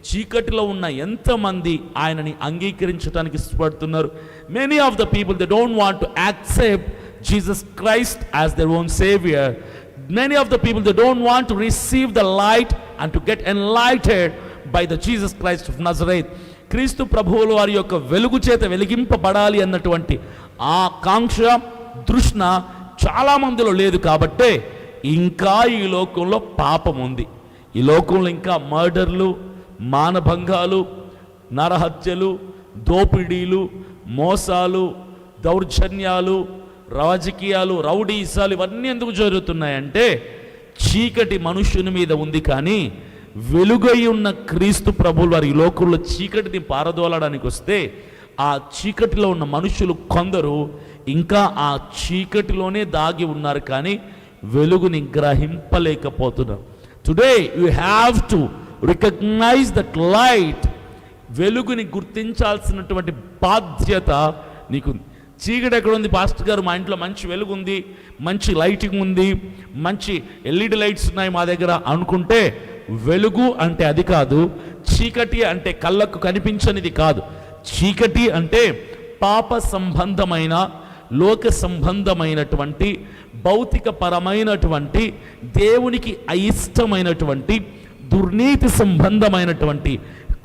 చీకటిలో ఉన్న ఎంతమంది ఆయనని అంగీకరించడానికి ఇష్టపడుతున్నారు. Many of the people they don't want to accept Jesus Christ as their own saviour. Many of the people, they don't want to receive the light and to get enlightened by the Jesus Christ of Nazareth. క్రీస్తు ప్రభువుల వారి యొక్క వెలుగు చేత వెలిగింపబడాలి అన్నటువంటి ఆ కాంక్ష, తృష్ణ చాలా మందిలో లేదు. కాబట్టే ఇంకా ఈ లోకంలో పాపం ఉంది. ఈ లోకంలో ఇంకా మర్డర్లు, మానభంగాలు, నరహత్యలు, దోపిడీలు, మోసాలు, దౌర్జన్యాలు, రాజకీయాలు, రౌడీసాలు ఇవన్నీ ఎందుకు జరుగుతున్నాయంటే చీకటి మనుషుని మీద ఉంది. కానీ వెలుగై ఉన్న క్రీస్తు ప్రభువులు వారి లోకంలో చీకటిని పారదోలడానికి వస్తే ఆ చీకటిలో ఉన్న మనుషులు కొందరు ఇంకా ఆ చీకటిలోనే దాగి ఉన్నారు. కానీ వెలుగుని గ్రహింపలేకపోతున్నారు. Today you have to recognise that light. వెలుగుని గుర్తించాల్సినటువంటి బాధ్యత నీకు. చీకటి ఎక్కడ ఉంది పాస్టర్ గారు? మా ఇంట్లో మంచి వెలుగు ఉంది, మంచి లైటింగ్ ఉంది, మంచి ఎల్ఈడి లైట్స్ ఉన్నాయి మా దగ్గర అనుకుంటే వెలుగు అంటే అది కాదు. చీకటి అంటే కళ్ళకు కనిపించనిది కాదు. చీకటి అంటే పాప సంబంధమైన, లోక సంబంధమైనటువంటి, భౌతిక పరమైనటువంటి, దేవునికి అయిష్టమైనటువంటి, దుర్నీతి సంబంధమైనటువంటి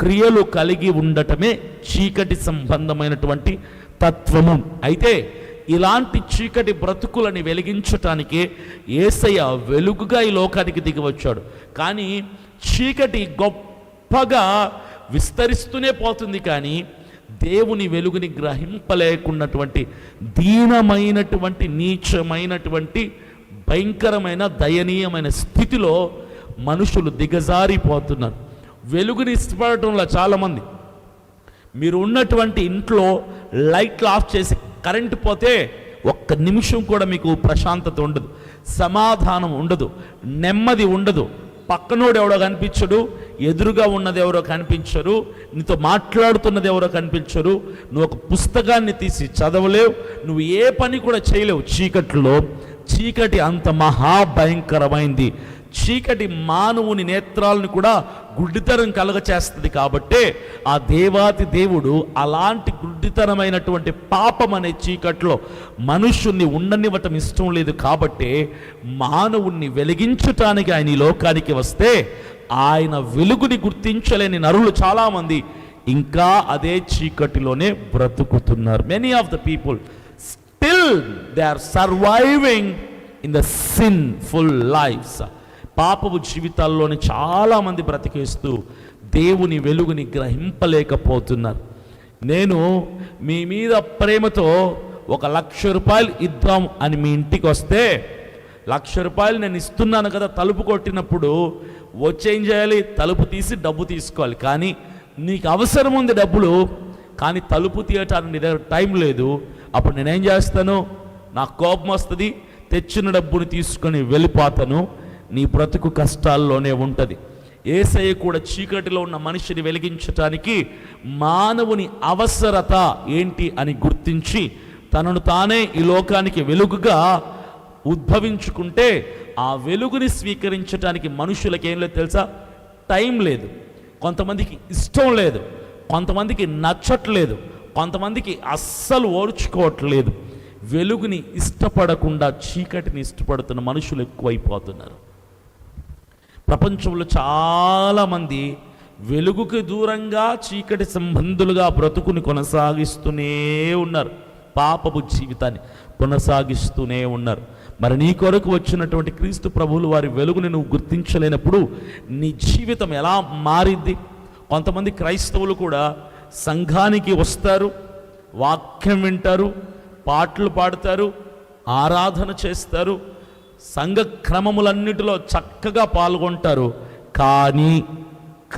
క్రియలు కలిగి ఉండటమే చీకటి సంబంధమైనటువంటి తత్వము. అయితే ఇలాంటి చీకటి బ్రతుకులని వెలిగించటానికి యేసయ్య వెలుగుగా ఈ లోకానికి దిగి వచ్చాడు. కానీ చీకటి గొప్పగా విస్తరిస్తూనే పోతుంది. కానీ దేవుని వెలుగుని గ్రహింపలేకున్నటువంటి దీనమైనటువంటి, నీచమైనటువంటి, భయంకరమైన, దయనీయమైన స్థితిలో మనుషులు దిగజారిపోతున్నారు. వెలుగుని ఇష్టపడటంలో చాలామంది, మీరు ఉన్నటువంటి ఇంట్లో లైట్లు ఆఫ్ చేసి కరెంటు పోతే ఒక్క నిమిషం కూడా మీకు ప్రశాంతత ఉండదు, సమాధానం ఉండదు, నెమ్మది ఉండదు. పక్కనోడు ఎవడో కనిపించడు, ఎదురుగా ఉన్నది ఎవరో కనిపించరు, నీతో మాట్లాడుతున్నది ఎవరో కనిపించరు, నువ్వు ఒక పుస్తకాన్ని తీసి చదవలేవు, నువ్వు ఏ పని కూడా చేయలేవు చీకట్లో. చీకటి అంత మహాభయంకరమైంది. చీకటి మానవుని నేత్రాలను కూడా గుడ్డితనం కలగచేస్తుంది. కాబట్టే ఆ దేవాతి దేవుడు అలాంటి గుడ్డితనమైనటువంటి పాపం అనే చీకట్లో మనుషుల్ని ఉండనివ్వటం ఇష్టం లేదు. కాబట్టే మానవుణ్ణి వెలిగించటానికి ఆయన ఈ లోకానికి వస్తే ఆయన వెలుగుని గుర్తించలేని నరులు చాలామంది ఇంకా అదే చీకటిలోనే బ్రతుకుతున్నారు. Many of the people still they are surviving in the sinful lifes. పాపపు జీవితాల్లోనే చాలామంది బ్రతికేస్తూ దేవుని వెలుగుని గ్రహింపలేకపోతున్నారు. నేను మీ మీద ప్రేమతో 1,00,000 రూపాయలు ఇద్దాం అని మీ ఇంటికి వస్తే, 1,00,000 రూపాయలు నేను ఇస్తున్నాను కదా, తలుపు కొట్టినప్పుడు వచ్చేం చేయాలి? తలుపు తీసి డబ్బు తీసుకోవాలి. కానీ నీకు అవసరం ఉంది డబ్బులు, కానీ తలుపు తీయటానికి నీ దగ్గర టైం లేదు. అప్పుడు నేనేం చేస్తాను? నాకు కోపం వస్తుంది, తెచ్చిన డబ్బుని తీసుకొని వెళ్ళిపోతాను. నీ బ్రతుకు కష్టాల్లోనే ఉంటుంది. యేసయ్య కూడా చీకటిలో ఉన్న మనిషిని వెలిగించటానికి మానవుని అవసరత ఏంటి అని గుర్తించి తనను తానే ఈ లోకానికి వెలుగుగా ఉద్భవించుకుంటే ఆ వెలుగుని స్వీకరించటానికి మనుషులకి ఏం లేదు తెలుసా? టైం లేదు, కొంతమందికి ఇష్టం లేదు. కొంతమందికి నచ్చట్లేదు, కొంతమందికి అస్సలు ఓర్చుకోవట్లేదు. వెలుగుని ఇష్టపడకుండా చీకటిని ఇష్టపడుతున్న మనుషులు ఎక్కువైపోతున్నారు. ప్రపంచంలో చాలామంది వెలుగుకి దూరంగా చీకటి సంబంధులుగా బ్రతుకుని కొనసాగిస్తూనే ఉన్నారు, పాపపు జీవితాన్ని కొనసాగిస్తూనే ఉన్నారు. మరి నీ కొరకు వచ్చినటువంటి క్రీస్తు ప్రభువులు వారి వెలుగుని నువ్వు గుర్తించలేనప్పుడు నీ జీవితం ఎలా మారింది? కొంతమంది క్రైస్తవులు కూడా సంఘానికి వస్తారు, వాక్యం వింటారు, పాటలు పాడతారు, ఆరాధన చేస్తారు, సంఘ క్రమములన్నిటిలో చక్కగా పాల్గొంటారు.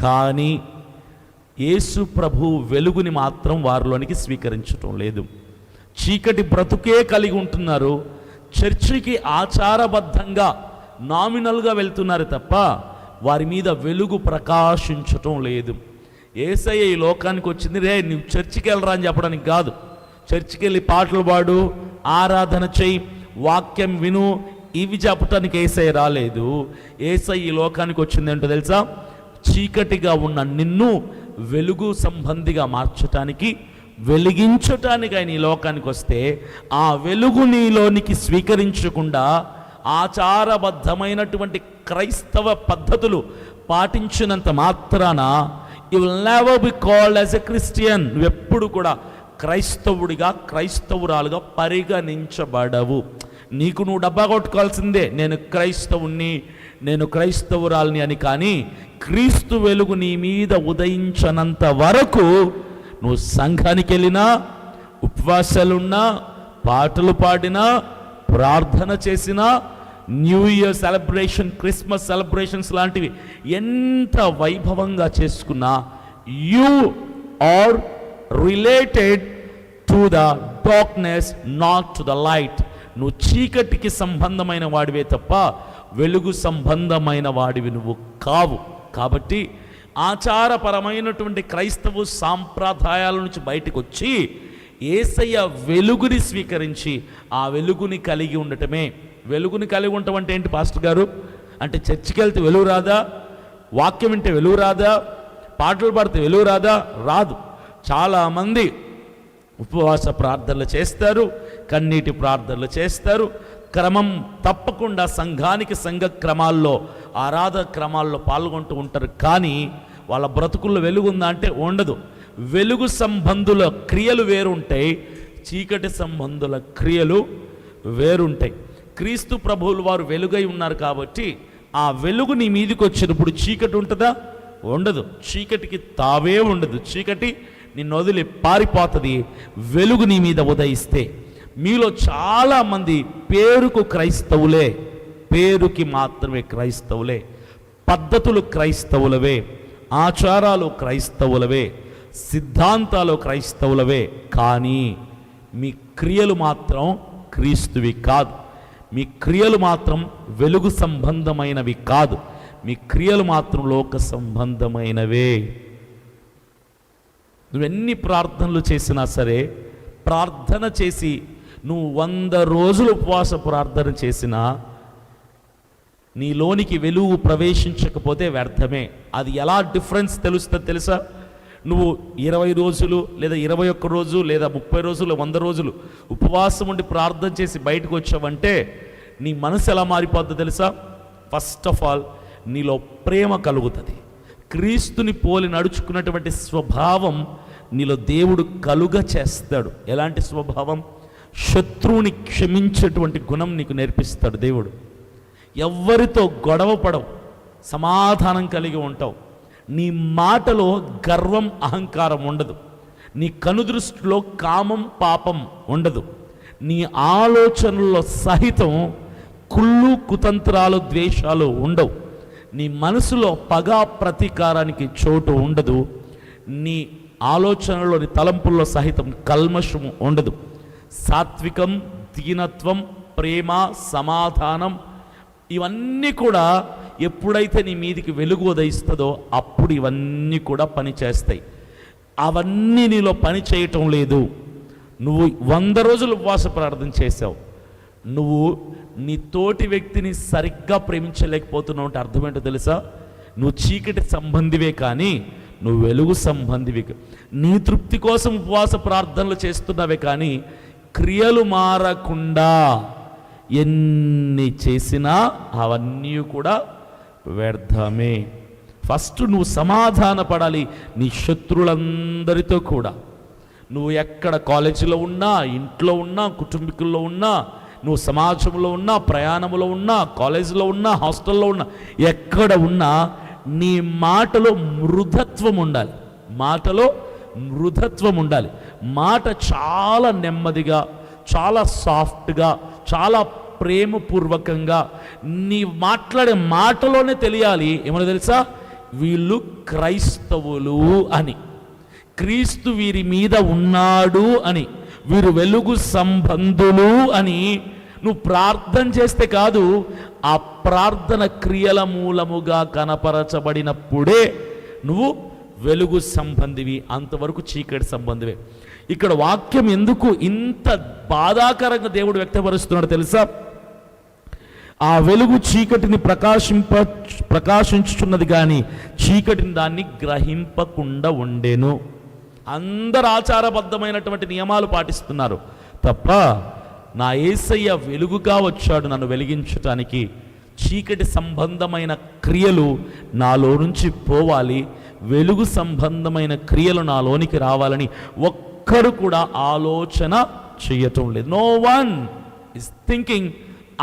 కానీ యేసు ప్రభు వెలుగుని మాత్రం వారిలోనికి స్వీకరించటం లేదు. చీకటి బ్రతుకే కలిగి ఉంటున్నారు. చర్చికి ఆచారబద్ధంగా నామినల్గా వెళ్తున్నారు తప్ప వారి మీద వెలుగు ప్రకాశించటం లేదు. యేసయ్య ఈ లోకానికి వచ్చింది, రే నువ్వు చర్చికి వెళ్ళరా అని చెప్పడానికి కాదు. చర్చికి వెళ్ళి పాటలు పాడు, ఆరాధన చెయ్యి, వాక్యం విను, ఇవి చెప్పటానికి యేసయ్య రాలేదు. యేసయ్య ఈ లోకానికి వచ్చింది ఏంటో తెలుసా? చీకటిగా ఉన్న నిన్ను వెలుగు సంబంధిగా మార్చటానికి, వెలిగించటానికి ఆయన ఈ లోకానికి వస్తే ఆ వెలుగు నీలోనికి స్వీకరించకుండా ఆచారబద్ధమైనటువంటి క్రైస్తవ పద్ధతులు పాటించినంత మాత్రాన you will never be called as a Christian. నువ్వెప్పుడు కూడా క్రైస్తవుడిగా, క్రైస్తవురాలుగా పరిగణించబడవు. నీకు నువ్వు డబ్బా కొట్టుకోవాల్సిందే, నేను క్రైస్తవుణ్ణి, నేను క్రైస్తవురాల్ని అని. కానీ క్రీస్తు వెలుగు నీ మీద ఉదయించనంత వరకు నువ్వు సంఘానికి వెళ్ళినా, ఉపవాసాలున్నా, పాటలు పాడినా, ప్రార్థన చేసినా, new year celebration, Christmas celebrations లాంటివి ఎంత వైభవంగా చేసుకున్నా, you are related to the darkness, not to the light. నువ్వు చీకటికి సంబంధమైన వాడివే తప్ప వెలుగు సంబంధమైన వాడివి నువ్వు కావు. కాబట్టి ఆచారపరమైనటువంటి క్రైస్తవ సాంప్రదాయాల నుంచి బయటకు వచ్చి యేసయ్య వెలుగుని స్వీకరించి ఆ వెలుగుని కలిగి ఉండటమే. వెలుగుని కలిగి ఉండటం అంటే ఏంటి పాస్టర్ గారు? అంటే చర్చికి వెళ్తే వెలుగు రాదా? వాక్యం వింటే వెలుగు రాదా? పాటలు పాడితే వెలుగు రాదా? రాదు. చాలామంది ఉపవాస ప్రార్థనలు చేస్తారు, కన్నీటి ప్రార్థనలు చేస్తారు, క్రమం తప్పకుండా సంఘానికి సంఘ క్రమాల్లో, ఆరాధన క్రమాల్లో పాల్గొంటూ ఉంటారు. కానీ వాళ్ళ బ్రతుకుల్లో వెలుగు ఉందా అంటే ఉండదు. వెలుగు సంబంధుల క్రియలు వేరుంటాయి, చీకటి సంబంధుల క్రియలు వేరుంటాయి. క్రీస్తు ప్రభువులు వారు వెలుగై ఉన్నారు కాబట్టి ఆ వెలుగు నీ మీదకి వచ్చినప్పుడు చీకటి ఉంటుందా? ఉండదు. చీకటికి తావే ఉండదు. చీకటి నిన్ను వదిలి పారిపోతుంది వెలుగు నీ మీద ఉదయిస్తే. మీలో చాలామంది పేరుకు క్రైస్తవులే, పేరుకి మాత్రమే క్రైస్తవులే, పద్ధతులు క్రైస్తవులవే, ఆచారాలు క్రైస్తవులవే, సిద్ధాంతాలు క్రైస్తవులవే. కానీ మీ క్రియలు మాత్రం క్రీస్తువి కాదు. మీ క్రియలు మాత్రం వెలుగు సంబంధమైనవి కాదు. మీ క్రియలు మాత్రం లోక సంబంధమైనవే. నువ్వెన్ని ప్రార్థనలు చేసినా సరే, ప్రార్థన చేసి నువ్వు 100 రోజులు ఉపవాస ప్రార్థన చేసినా నీలోనికి వెలుగు ప్రవేశించకపోతే వ్యర్థమే. అది ఎలా డిఫరెన్స్ తెలుస్తుంది తెలుసా? నువ్వు 20 రోజులు లేదా 21 రోజు లేదా 30 రోజులు 100 రోజులు ఉపవాసం ఉండి ప్రార్థన చేసి బయటకు వచ్చావంటే నీ మనసు ఎలా మారిపోద్దో తెలుసా? ఫస్ట్ ఆఫ్ ఆల్ నీలో ప్రేమ కలుగుతుంది. క్రీస్తుని పోలి నడుచుకున్నటువంటి స్వభావం నీలో దేవుడు కలుగ చేస్తాడు. ఎలాంటి స్వభావం? శత్రువుని క్షమించేటువంటి గుణం నీకు నేర్పిస్తాడు దేవుడు. ఎవ్వరితో గొడవ పడవు, సమాధానం కలిగి ఉంటావు. నీ మాటలో గర్వం, అహంకారం ఉండదు. నీ కనుదృష్టిలో కామం, పాపం ఉండదు. నీ ఆలోచనల్లో సహితం కుళ్ళు, కుతంత్రాలు, ద్వేషాలు ఉండవు. నీ మనసులో పగ, ప్రతీకారానికి చోటు ఉండదు. నీ ఆలోచనలోని తలంపుల్లో సహితం కల్మషము ఉండదు. సాత్వికం, దీనత్వం, ప్రేమ, సమాధానం ఇవన్నీ కూడా ఎప్పుడైతే నీ మీదికి వెలుగు ఉదయిస్తుందో అప్పుడు ఇవన్నీ కూడా పని చేస్తాయి. అవన్నీ నీలో పని చేయటం లేదు. నువ్వు 100 రోజులు ఉపవాస ప్రార్థన చేసావు, నువ్వు నీ తోటి వ్యక్తిని సరిగ్గా ప్రేమించలేకపోతున్నావు అంటే అర్థమేంటో తెలుసా? నువ్వు చీకటి సంబంధివే కానీ నువ్వు వెలుగు సంబంధివి. నీ తృప్తి కోసం ఉపవాస ప్రార్థనలు చేస్తున్నావే కానీ క్రియలు మారకుండా ఎన్ని చేసినా అవన్నీ కూడా వ్యర్థమే. ఫస్ట్ నువ్వు సమాధాన పడాలి నీ శత్రువులందరితో కూడా. నువ్వు ఎక్కడ కాలేజీలో ఉన్నా, ఇంట్లో ఉన్నా, కుటుంబీకుల్లో ఉన్నా, నువ్వు సమాజంలో ఉన్నా, ప్రయాణంలో ఉన్నా, కాలేజీలో ఉన్నా, హాస్టల్లో ఉన్నా, ఎక్కడ ఉన్నా నీ మాటలో మృదుత్వం ఉండాలి. మాటలో మృదుత్వం ఉండాలి. మాట చాలా నెమ్మదిగా, చాలా సాఫ్ట్గా, చాలా ప్రేమపూర్వకంగా నీ మాట్లాడే మాటలోనే తెలియాలి. ఏమన్నా తెలుసా? వీళ్ళు క్రైస్తవులు అని, క్రీస్తు వీరి మీద ఉన్నాడు అని, వీరు వెలుగు సంబంధులు అని నువ్వు ప్రార్థన చేస్తే కాదు, ఆ ప్రార్థన క్రియల మూలముగా కనపరచబడినప్పుడే నువ్వు వెలుగు సంబంధివి, అంతవరకు చీకటి సంబంధివే. ఇక్కడ వాక్యం ఎందుకు ఇంత బాధాకరంగా దేవుడు వ్యక్తపరుస్తున్నాడు తెలుసా? ఆ వెలుగు చీకటిని ప్రకాశించుచున్నది కానీ చీకటిని దాన్ని గ్రహింపకుండా ఉండేను. అందరు ఆచారబద్ధమైనటువంటి నియమాలు పాటిస్తున్నారు తప్ప నా యేసయ్య వెలుగుగా వచ్చాడు నన్ను వెలిగించటానికి. చీకటి సంబంధమైన క్రియలు నాలో నుంచి పోవాలి, వెలుగు సంబంధమైన క్రియలు నాలోనికి రావాలని ఒక్కరు కూడా ఆలోచన చేయటం లేదు. No one is thinking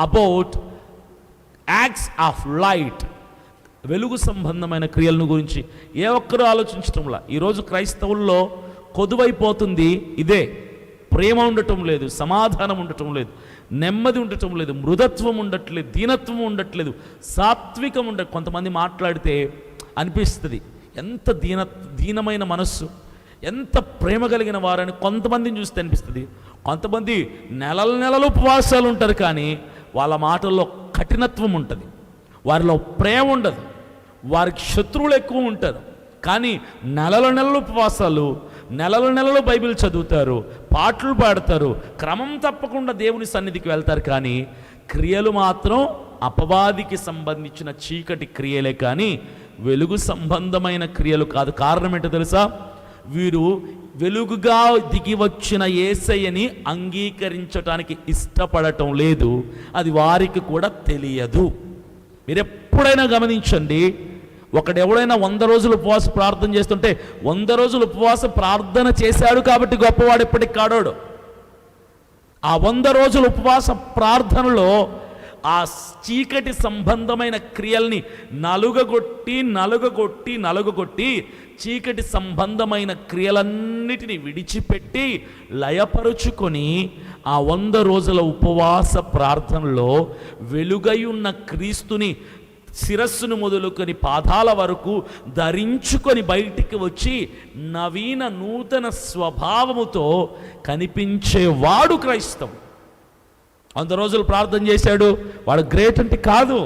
about acts of light, వెలుగు సంబంధమైన క్రియలను గురించి ఏ ఒక్కరూ ఆలోచించటంలా. ఈరోజు క్రైస్తవుల్లో కొదువైపోతుంది ఇదే. ప్రేమ ఉండటం లేదు, సమాధానం ఉండటం లేదు, నెమ్మది ఉండటం లేదు, మృదత్వం ఉండట్లేదు, దీనత్వం ఉండట్లేదు, సాత్వికం కొంతమంది మాట్లాడితే అనిపిస్తుంది ఎంత దీనమైన మనస్సు, ఎంత ప్రేమ కలిగిన వారని కొంతమందిని చూస్తే అనిపిస్తుంది. కొంతమంది నెలలు ఉపవాసాలు ఉంటారు కానీ వాళ్ళ మాటల్లో కఠినత్వం ఉంటుంది, వారిలో ప్రేమ ఉండదు, వారికి శత్రువులు ఎక్కువ ఉంటారు. కానీ నెలలు ఉపవాసాలు, నెలలు బైబిల్ చదువుతారు, పాటలు పాడతారు, క్రమం తప్పకుండా దేవుని సన్నిధికి వెళ్తారు. కానీ క్రియలు మాత్రం అపవాదికి సంబంధించిన చీకటి క్రియలే కానీ వెలుగు సంబంధమైన క్రియలు కాదు. కారణం ఏంటో తెలుసా? వీరు వెలుగుగా దిగి వచ్చిన యేసయ్యని అంగీకరించటానికి ఇష్టపడటం లేదు, అది వారికి కూడా తెలియదు. మీరు ఎప్పుడైనా గమనించండి, ఒకడెవడైనా 100 రోజులు ఉపవాస ప్రార్థన చేస్తుంటే 100 రోజులు ఉపవాస ప్రార్థన చేశాడు కాబట్టి గొప్పవాడు ఎప్పటికి కాడోడు. ఆ 100 రోజుల ఉపవాస ప్రార్థనలో ఆ చీకటి సంబంధమైన క్రియల్ని నలుగగొట్టి చీకటి సంబంధమైన క్రియలన్నిటిని విడిచిపెట్టి లయపరుచుకొని ఆ 100 రోజుల ఉపవాస ప్రార్థనలో వెలుగై ఉన్న క్రీస్తుని శిరస్సును మొదలుకొని పాదాల వరకు ధరించుకొని బయటికి వచ్చి నూతన స్వభావముతో కనిపించేవాడు క్రైస్తవం. 100 రోజులు ప్రార్థన చేశాడు వాడు గ్రేట్ అంటే కాదు.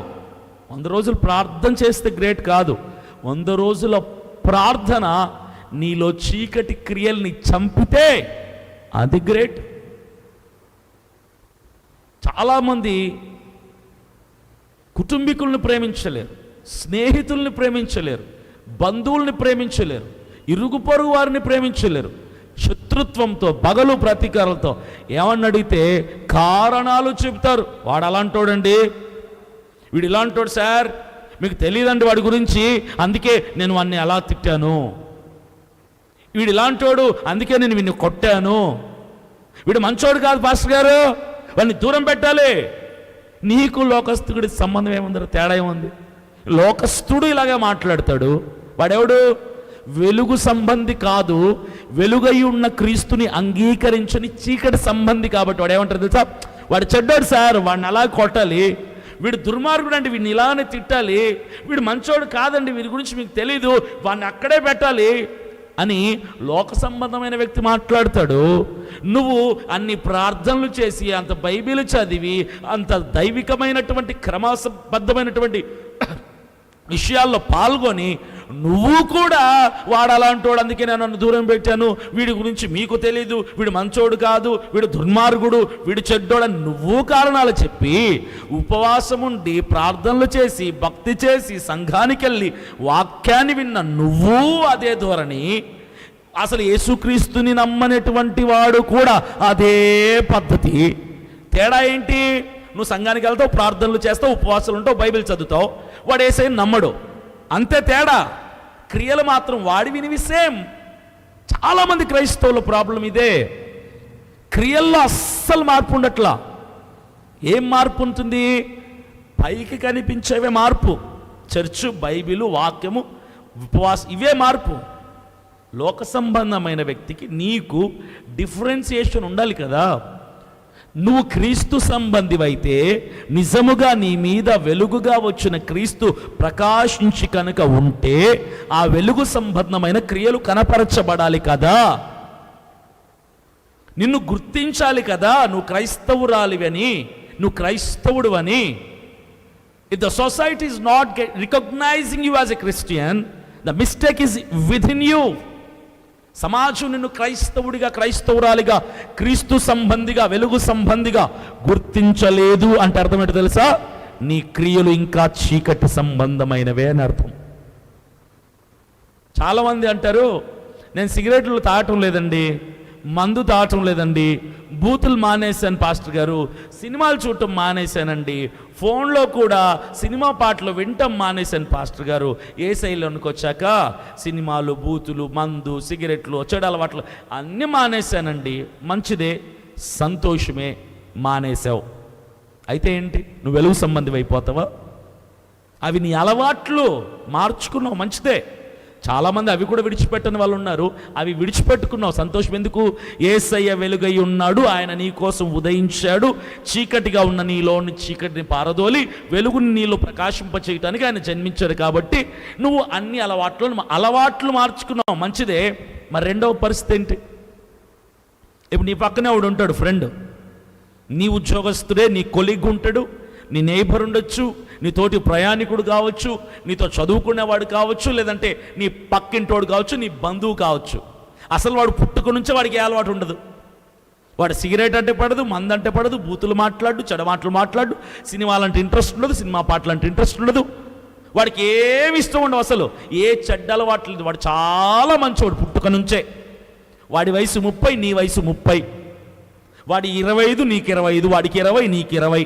100 రోజులు ప్రార్థన చేస్తే గ్రేట్ కాదు. 100 రోజుల ప్రార్థన నీలో చీకటి క్రియల్ని చంపితే అది గ్రేట్. చాలామంది కుటుంబీకుల్ని ప్రేమించలేరు, స్నేహితుల్ని ప్రేమించలేరు, బంధువుల్ని ప్రేమించలేరు, ఇరుగు పొరుగు వారిని ప్రేమించలేరు. శత్రుత్వంతో, పగలు ప్రతీకారాలతో ఏమని అడిగితే కారణాలు చెప్తారు. వాడు అలాంటోడండి, వీడు ఇలాంటోడు సార్, మీకు తెలియదండి వాడి గురించి, అందుకే నేను వాడిని అలా తిట్టాను. వీడు ఇలాంటోడు, అందుకే నేను వీడిని కొట్టాను. వీడు మంచోడు కాదు పాస్టర్ గారు, వాడిని దూరం పెట్టాలి. నీకు లోకస్తుడికి సంబంధం ఏముందో, తేడా ఏముంది? లోకస్తుడు ఇలాగే మాట్లాడతాడు. వాడెవడు? వెలుగు సంబంధి కాదు, వెలుగై ఉన్న క్రీస్తుని అంగీకరించని చీకటి సంబంధి. కాబట్టి వాడు ఏమంటారు తెలుసా? వాడు చెడ్డోడు సార్, వాడిని అలా కొట్టాలి. వీడు దుర్మార్గుడు అండి, వీడిని ఇలానే తిట్టాలి. వీడు మంచోడు కాదండి, వీడి గురించి మీకు తెలీదు, వాడిని అక్కడే పెట్టాలి అని లోక సంబంధమైన వ్యక్తి మాట్లాడతాడు. నువ్వు అన్ని ప్రార్థనలు చేసి, అంత బైబిల్ చదివి, అంత దైవికమైనటువంటి క్రమబద్ధమైనటువంటి విషయాల్లో పాల్గొని నువ్వు కూడా వాడు అలాంటోడు, అందుకే నేను నన్ను దూరం పెట్టాను, వీడి గురించి మీకు తెలీదు, వీడు మంచోడు కాదు, వీడు దుర్మార్గుడు, వీడు చెడ్డోడు అని నువ్వు కారణాలు చెప్పి ఉపవాసం ఉండి ప్రార్థనలు చేసి భక్తి చేసి సంఘానికి వెళ్ళి వాక్యాన్ని విన్న నువ్వు అదే ధోరణి, అసలు యేసుక్రీస్తుని నమ్మనటువంటి వాడు కూడా అదే పద్ధతి. తేడా ఏంటి? నువ్వు సంఘానికి వెళ్తావు, ప్రార్థనలు చేస్తావు, ఉపవాసాలు ఉంటావు, బైబిల్ చదువుతావు, వాడు యేసయ్యని నమ్మడు, అంతే తేడా. క్రియలు మాత్రం వాడి వినివి సేమ్. చాలామంది క్రైస్తవుల ప్రాబ్లం ఇదే, క్రియల్లో అస్సలు మార్పు ఉండట్లా. ఏం మార్పు ఉంటుంది? పైకి కనిపించేవే మార్పు, చర్చు, బైబిలు, వాక్యము, ఉపవాసం, ఇవే మార్పు. లోక సంబంధమైన వ్యక్తికి నీకు డిఫరెన్సియేషన్ ఉండాలి కదా. నువ్వు క్రీస్తు సంబంధివైతే నిజముగా నీ మీద వెలుగుగా వచ్చిన క్రీస్తు ప్రకాశించి కనుక ఉంటే ఆ వెలుగు సంబంధమైన క్రియలు కనపరచబడాలి కదా, నిన్ను గుర్తించాలి కదా, నువ్వు క్రైస్తవురాలివని, నువ్వు క్రైస్తవుడు అని. If the society is not recognising you as a Christian, the mistake is within you. సమాజం నిన్ను క్రైస్తవుడిగా, క్రైస్తవురాలిగా, క్రీస్తు సంబంధిగా, వెలుగు సంబంధిగా గుర్తించలేదు అంటే అర్థం ఏంటో తెలుసా? నీ క్రియలు ఇంకా చీకటి సంబంధమైనవే అని అర్థం. చాలామంది అంటారు, నేను సిగరెట్లు తాగటం లేదండి, మందు తాగటం లేదండి, బూతులు మానేశాను పాస్టర్ గారు, సినిమాలు చూడటం మానేశానండి, ఫోన్లో కూడా సినిమా పాటలు వినటం మానేశాను పాస్టర్ గారు, యేసయ్యలోనికి వచ్చాక సినిమాలు, బూతులు, మందు, సిగరెట్లు, చెడు అలవాట్లు అన్నీ మానేశానండి. మంచిదే, సంతోషమే, మానేశావు. అయితే ఏంటి? నువ్వు వెలుగు సంబంధి అయిపోతావా? అవి నీ అలవాట్లు మార్చుకున్నావు, మంచిదే. చాలామంది అవి కూడా విడిచిపెట్టని వాళ్ళు ఉన్నారు. అవి విడిచిపెట్టుకున్నావు, సంతోషం. ఎందుకు? యేసయ్య వెలుగై ఉన్నాడు, ఆయన నీ కోసం ఉదయించాడు, చీకటిగా ఉన్న నీలోని చీకటిని పారదోలి వెలుగుని నీలో ప్రకాశింపచేయటానికి ఆయన జన్మించాడు. కాబట్టి నువ్వు అన్ని అలవాట్లు మార్చుకున్నావు, మంచిదే. మరి రెండవ పరిస్థితి ఏంటి? ఇప్పుడు నీ పక్కనే వాడు ఉంటాడు, ఫ్రెండ్, నీ ఉద్యోగస్తుడే, నీ కొలీగ్ ఉంటాడు, నీ నైబర్ ఉండొచ్చు, నీ తోటి ప్రయాణికుడు కావచ్చు, నీతో చదువుకునేవాడు కావచ్చు, లేదంటే నీ పక్కింటోడు కావచ్చు, నీ బంధువు కావచ్చు. అసలు వాడు పుట్టుక నుంచే వాడికి ఏ అలవాటు ఉండదు. వాడు సిగరెట్ అంటే పడదు, మందు అంటే పడదు, బూతులు మాట్లాడు, చెడమాటలు మాట్లాడు, సినిమాలంటే ఇంట్రెస్ట్ ఉండదు, సినిమా పాటలు అంటే ఇంట్రెస్ట్ ఉండదు, వాడికి ఏమి ఇష్టం ఉండవు, అసలు ఏ చెడ్డ అలవాట్లు లేదు. వాడు చాలా మంచివాడు పుట్టుక నుంచే. వాడి వయసు 30, నీ వయసు 30, వాడి 25, నీకు 25, వాడికి 20, నీకు 20.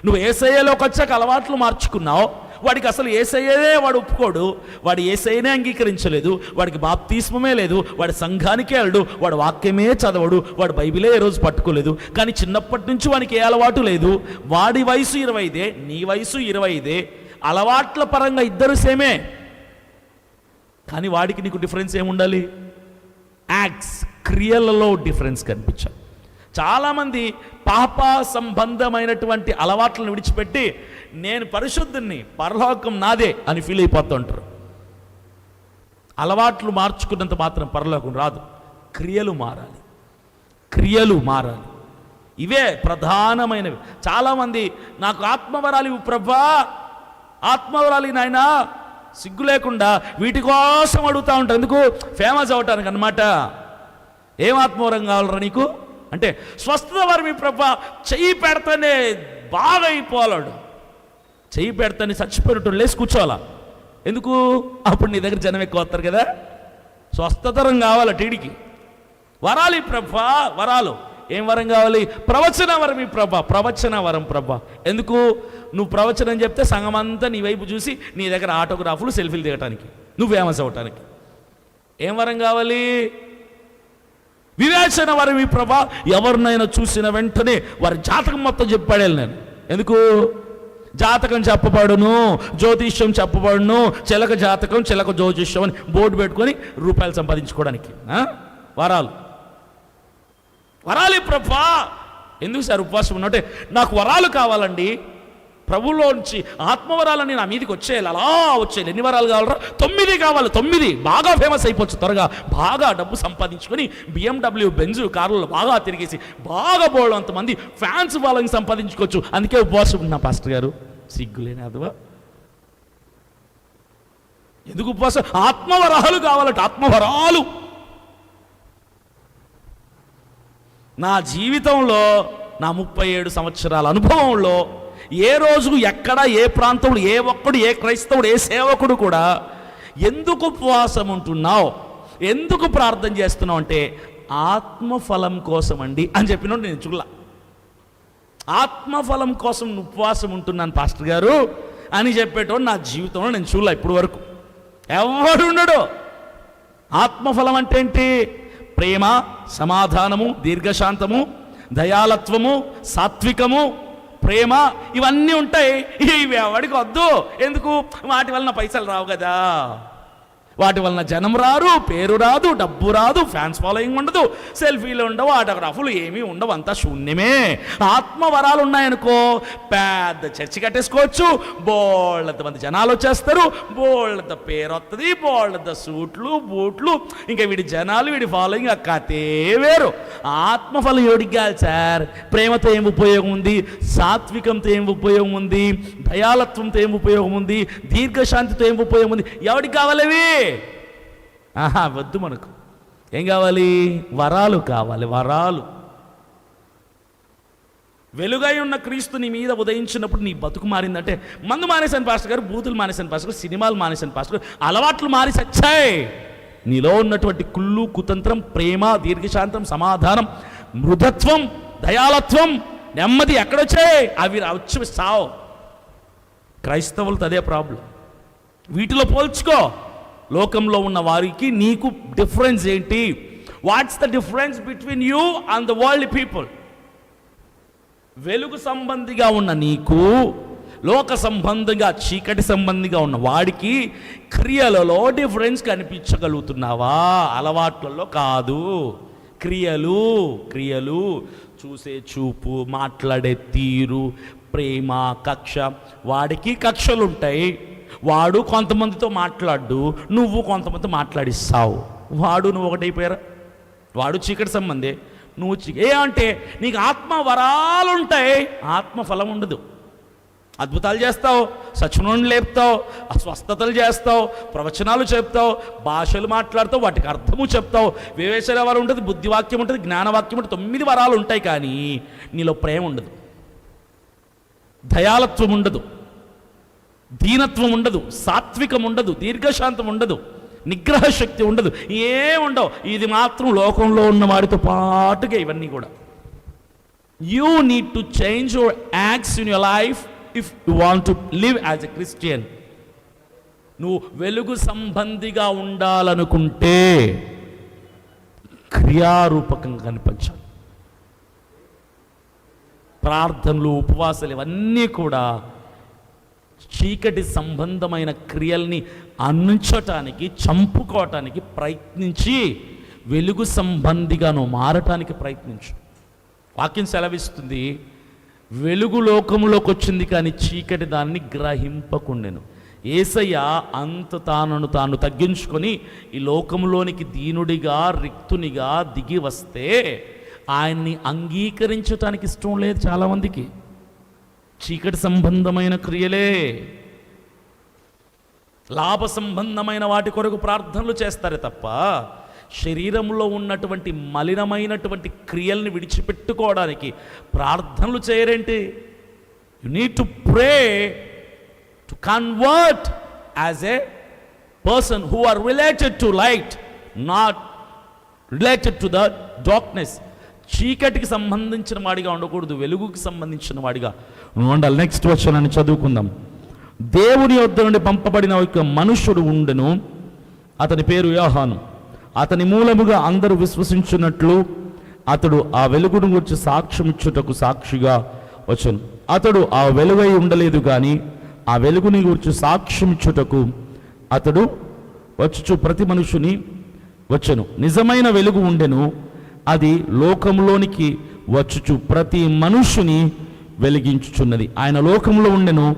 నువ్వు యేసయ్యలోకి వచ్చాక అలవాట్లు మార్చుకున్నావు. వాడికి అసలు యేసయ్యనే వాడు ఒప్పుకోడు, వాడు యేసయ్యనే అంగీకరించలేదు, వాడికి బాప్తిస్మమే లేదు, వాడి సంఘానికే వెళ్ళడు, వాడు వాక్యమే చదవడు, వాడు బైబిలే ఏ రోజు పట్టుకోలేదు. కానీ చిన్నప్పటి నుంచి వానికి ఏ అలవాటు లేదు. వాడి వయసు 25, నీ వయసు 25, అలవాట్ల పరంగా ఇద్దరు సేమే. కానీ వాడికి నీకు డిఫరెన్స్ ఏముండాలి? యాక్ట్స్, క్రియలలో డిఫరెన్స్ కనిపించాలి. చాలామంది పాప సంబంధమైనటువంటి అలవాట్లను విడిచిపెట్టి నేను పరిశుద్ధుని, పరలోకం నాదే అని ఫీల్ అయిపోతూ ఉంటారు. అలవాట్లు మార్చుకున్నంత మాత్రం పరలోకం రాదు, క్రియలు మారాలి, క్రియలు మారాలి. ఇవే ప్రధానమైనవి. చాలామంది నాకు ఆత్మవరాలు ప్రభా, ఆత్మవరాలు నాయనా, సిగ్గు లేకుండా వీటి కోసం అడుగుతూ ఉంటారు. ఎందుకు? ఫేమస్ అవటానికి అన్నమాట. ఏం ఆత్మవరం కావాలరా నీకు అంటే, స్వస్థత వరం మీ ప్రభా, చెయ్యి పెడతానే బాగా అయిపోవాలాడు, చెయ్యి పెడతానే చచ్చిపోయినట్టు లేచి కూర్చోవాలా. ఎందుకు? అప్పుడు నీ దగ్గర జనం ఎక్కువ వస్తారు కదా. స్వస్థతరం కావాలా టీడికి. వరాలి ప్రభా, వరాలు. ఏం వరం కావాలి? ప్రవచన వరం ఈ ప్రభా, ప్రవచన వరం ప్రభా. ఎందుకు? నువ్వు ప్రవచనం చెప్తే సంఘం అంతా నీ వైపు చూసి నీ దగ్గర ఆటోగ్రాఫ్లు, సెల్ఫీలు దిగటానికి, నువ్వు ఫేమస్ అవ్వటానికి. ఏం వరం కావాలి? వివేచన వరం ఈ ప్రభా. ఎవరినైనా చూసిన వెంటనే వారి జాతకం మొత్తం చెప్పాడేది నేను. ఎందుకు? జాతకం చెప్పబడును, జ్యోతిష్యం చెప్పబడును, చిలక జాతకం, చిలక జ్యోతిష్యం అని బోర్డు పెట్టుకొని రూపాయలు సంపాదించుకోవడానికి వరాలు. వరాలి ప్రభా. ఎందుకు సార్ ఉపవాసం ఉన్నట్టే? నాకు వరాలు కావాలండి, ప్రభులోంచి ఆత్మవరాలని నా మీదకి వచ్చేయాలి, అలా వచ్చేయాలి. ఎన్ని వరాలు కావాలరా? 9 కావాలి. 9 బాగా ఫేమస్ అయిపోవచ్చు, త్వరగా బాగా డబ్బు సంపాదించుకొని BMW, బెంజు కార్లలో బాగా తిరిగేసి బాగా పోవడం, అంతమంది ఫ్యాన్స్ వాళ్ళని సంపాదించుకోవచ్చు. అందుకే ఉపవాసం ఉన్నా పాస్టర్ గారు. సిగ్గులేని అదవా. ఎందుకు ఉపవాసం? ఆత్మవరాలు కావాలట, ఆత్మవరాలు. నా జీవితంలో, నా 37 సంవత్సరాల అనుభవంలో ఏ రోజు, ఎక్కడ, ఏ ప్రాంతంలో, ఏ ఒక్కడు, ఏ క్రైస్తవుడు, ఏ సేవకుడు కూడా ఎందుకు ఉపవాసం ఉంటున్నావు, ఎందుకు ప్రార్థన చేస్తున్నావు అంటే ఆత్మఫలం కోసం అండి అని చెప్పినోడు నేను చూడలా. ఆత్మఫలం కోసం ఉపవాసం ఉంటున్నాను పాస్టర్ గారు అని చెప్పేటోడు నా జీవితంలో నేను చూడలే ఇప్పుడు వరకు. ఎవడు ఉండడు. ఆత్మఫలం అంటే ఏంటి? ప్రేమ, సమాధానము, దీర్ఘశాంతము, దయాలత్వము, సాత్వికము, ప్రేమ, ఇవన్నీ ఉంటాయి. ఇవి ఎవడికి వద్దు. ఎందుకు? వాటి వలన పైసలు రావు కదా, వాటి వలన జనం రారు, పేరు రాదు, డబ్బు రాదు, ఫ్యాన్స్ ఫాలోయింగ్ ఉండదు, సెల్ఫీలు ఉండవు, ఆటోగ్రాఫులు ఏమీ ఉండవు, అంతా శూన్యమే. ఆత్మవరాలు ఉన్నాయనుకో పెద్ద చర్చి కట్టేసుకోవచ్చు, బోళ్ళంత మంది జనాలు వచ్చేస్తారు, బోళ్ళంత పేరు వస్తుంది, బోళ్ళంత సూట్లు బూట్లు, ఇంకా వీడి జనాలు, వీడి ఫాలోయింగ్, ఆ కథే వేరు. ఆత్మఫలం ఎవడికి కాదు సార్? ప్రేమతో ఏం ఉపయోగం ఉంది? సాత్వికంతో ఏం ఉపయోగం ఉంది? దయాలత్వంతో ఏం ఉపయోగం ఉంది? దీర్ఘశాంతితో ఏం ఉపయోగం ఉంది? ఎవడికి కావాలవి? వద్దు. మనకు ఏం కావాలి? వరాలు కావాలి, వరాలు. వెలుగై ఉన్న క్రీస్తు నీ మీద ఉదయించినప్పుడు నీ బతుకు మారిందంటే, మందు మానేశాను పాస్టర్ గారు, బూతులు మానేశాను పాస్టర్ గారు, సినిమాలు మానేశాను పాస్టర్ గారు, అలవాట్లు మారి సచ్చాయి. నీలో ఉన్నటువంటి కుళ్ళు, కుతంత్రం, ప్రేమ, దీర్ఘశాంతం, సమాధానం, మృదత్వం, దయాలత్వం, నెమ్మది ఎక్కడొచ్చాయి? అవి వచ్చి సావు. క్రైస్తవులతో అదే ప్రాబ్లం. వీటిలో పోల్చుకో. లోకంలో ఉన్న వారికి నీకు డిఫరెన్స్ ఏంటి? What's the difference between you and the world people? వెలుగు సంబంధిగా ఉన్న నీకు, లోక సంబంధిగా, చీకటి సంబంధిగా ఉన్న వాడికి క్రియలలో డిఫరెన్స్ కనిపించగలుగుతున్నావా? అలవాట్లలో కాదు. క్రియలు, క్రియలు, చూసే చూపు, మాట్లాడే తీరు, ప్రేమ, కక్ష. వాడికి కక్షలు ఉంటాయి, వాడు కొంతమందితో మాట్లాడు, నువ్వు కొంతమందితో మాట్లాడిస్తావు. వాడు నువ్వు ఒకటైపోయారా? వాడు చీకటి సంబంధే, నువ్వు అంటే నీకు ఆత్మ వరాలు ఉంటాయి, ఆత్మఫలం ఉండదు. అద్భుతాలు చేస్తావు, సచినోని లేపుతావు, స్వస్థతలు చేస్తావు, ప్రవచనాలు చెప్తావు, భాషలు మాట్లాడతావు, వాటికి అర్థము చెప్తావు, వివేచన వరం ఉంటుంది, బుద్ధివాక్యం ఉంటుంది, జ్ఞానవాక్యం ఉంటుంది, 9 వరాలు ఉంటాయి. కానీ నీలో ప్రేమ ఉండదు, దయాలత్వం ఉండదు, దీనత్వం ఉండదు, సాత్వికం ఉండదు, దీర్ఘశాంతం ఉండదు, నిగ్రహ శక్తి ఉండదు, ఏముండవు. ఇది మాత్రం లోకంలో ఉన్న వారితో పాటుగా ఇవన్నీ కూడా. You need to change your acts in your life if you want to live as a Christian. నువ్వు వెలుగు సంబంధిగా ఉండాలనుకుంటే క్రియారూపకంగా కనిపించాలి. ప్రార్థనలు, ఉపవాసాలు ఇవన్నీ కూడా చీకటి సంబంధమైన క్రియల్ని అంచటానికి, చంపుకోవటానికి ప్రయత్నించి వెలుగు సంబంధిగా నువ్వు మారటానికి ప్రయత్నించు. వాక్యం సెలవిస్తుంది, వెలుగు లోకములోకి వచ్చింది కానీ చీకటి దాన్ని గ్రహింపకుండెను. యేసయ్య అంత తాను తగ్గించుకొని ఈ లోకంలోనికి దీనుడిగా, రిక్తునిగా దిగి వస్తే ఆయన్ని అంగీకరించటానికి ఇష్టం లేదు చాలామందికి. చీకటి సంబంధమైన క్రియలే, లాభ సంబంధమైన వాటి కొరకు ప్రార్థనలు చేస్తారే తప్ప శరీరంలో ఉన్నటువంటి మలినమైనటువంటి క్రియల్ని విడిచిపెట్టుకోవడానికి ప్రార్థనలు చేయరేంటి? You need to pray to convert as a person who are related to light, not related to the darkness. చీకటికి సంబంధించిన వాడిగా ఉండకూడదు, వెలుగుకి సంబంధించిన వాడిగా ఉండాలి. నెక్స్ట్ వచనాన్ని చదువుకుందాం. దేవుని యొద్ద నుండి పంపబడిన ఒక మనుష్యుడు ఉండెను, అతని పేరు యోహాను. అతని మూలముగా అందరూ విశ్వసించున్నట్లు అతడు ఆ వెలుగును గురించి సాక్ష్యం ఇచ్చుటకు సాక్షిగా వచ్చెను. అతడు ఆ వెలుగై ఉండలేదు కానీ ఆ వెలుగుని గురించి సాక్ష్యం ఇచ్చుటకు అతడు వచ్చుచు ప్రతి మనుషుని వచ్చెను. నిజమైన వెలుగు ఉండెను, అది లోకంలోనికి వచ్చుచు ప్రతి మనుషుని వెలిగించుచున్నది. ఆయన లోకంలో ఉండెను,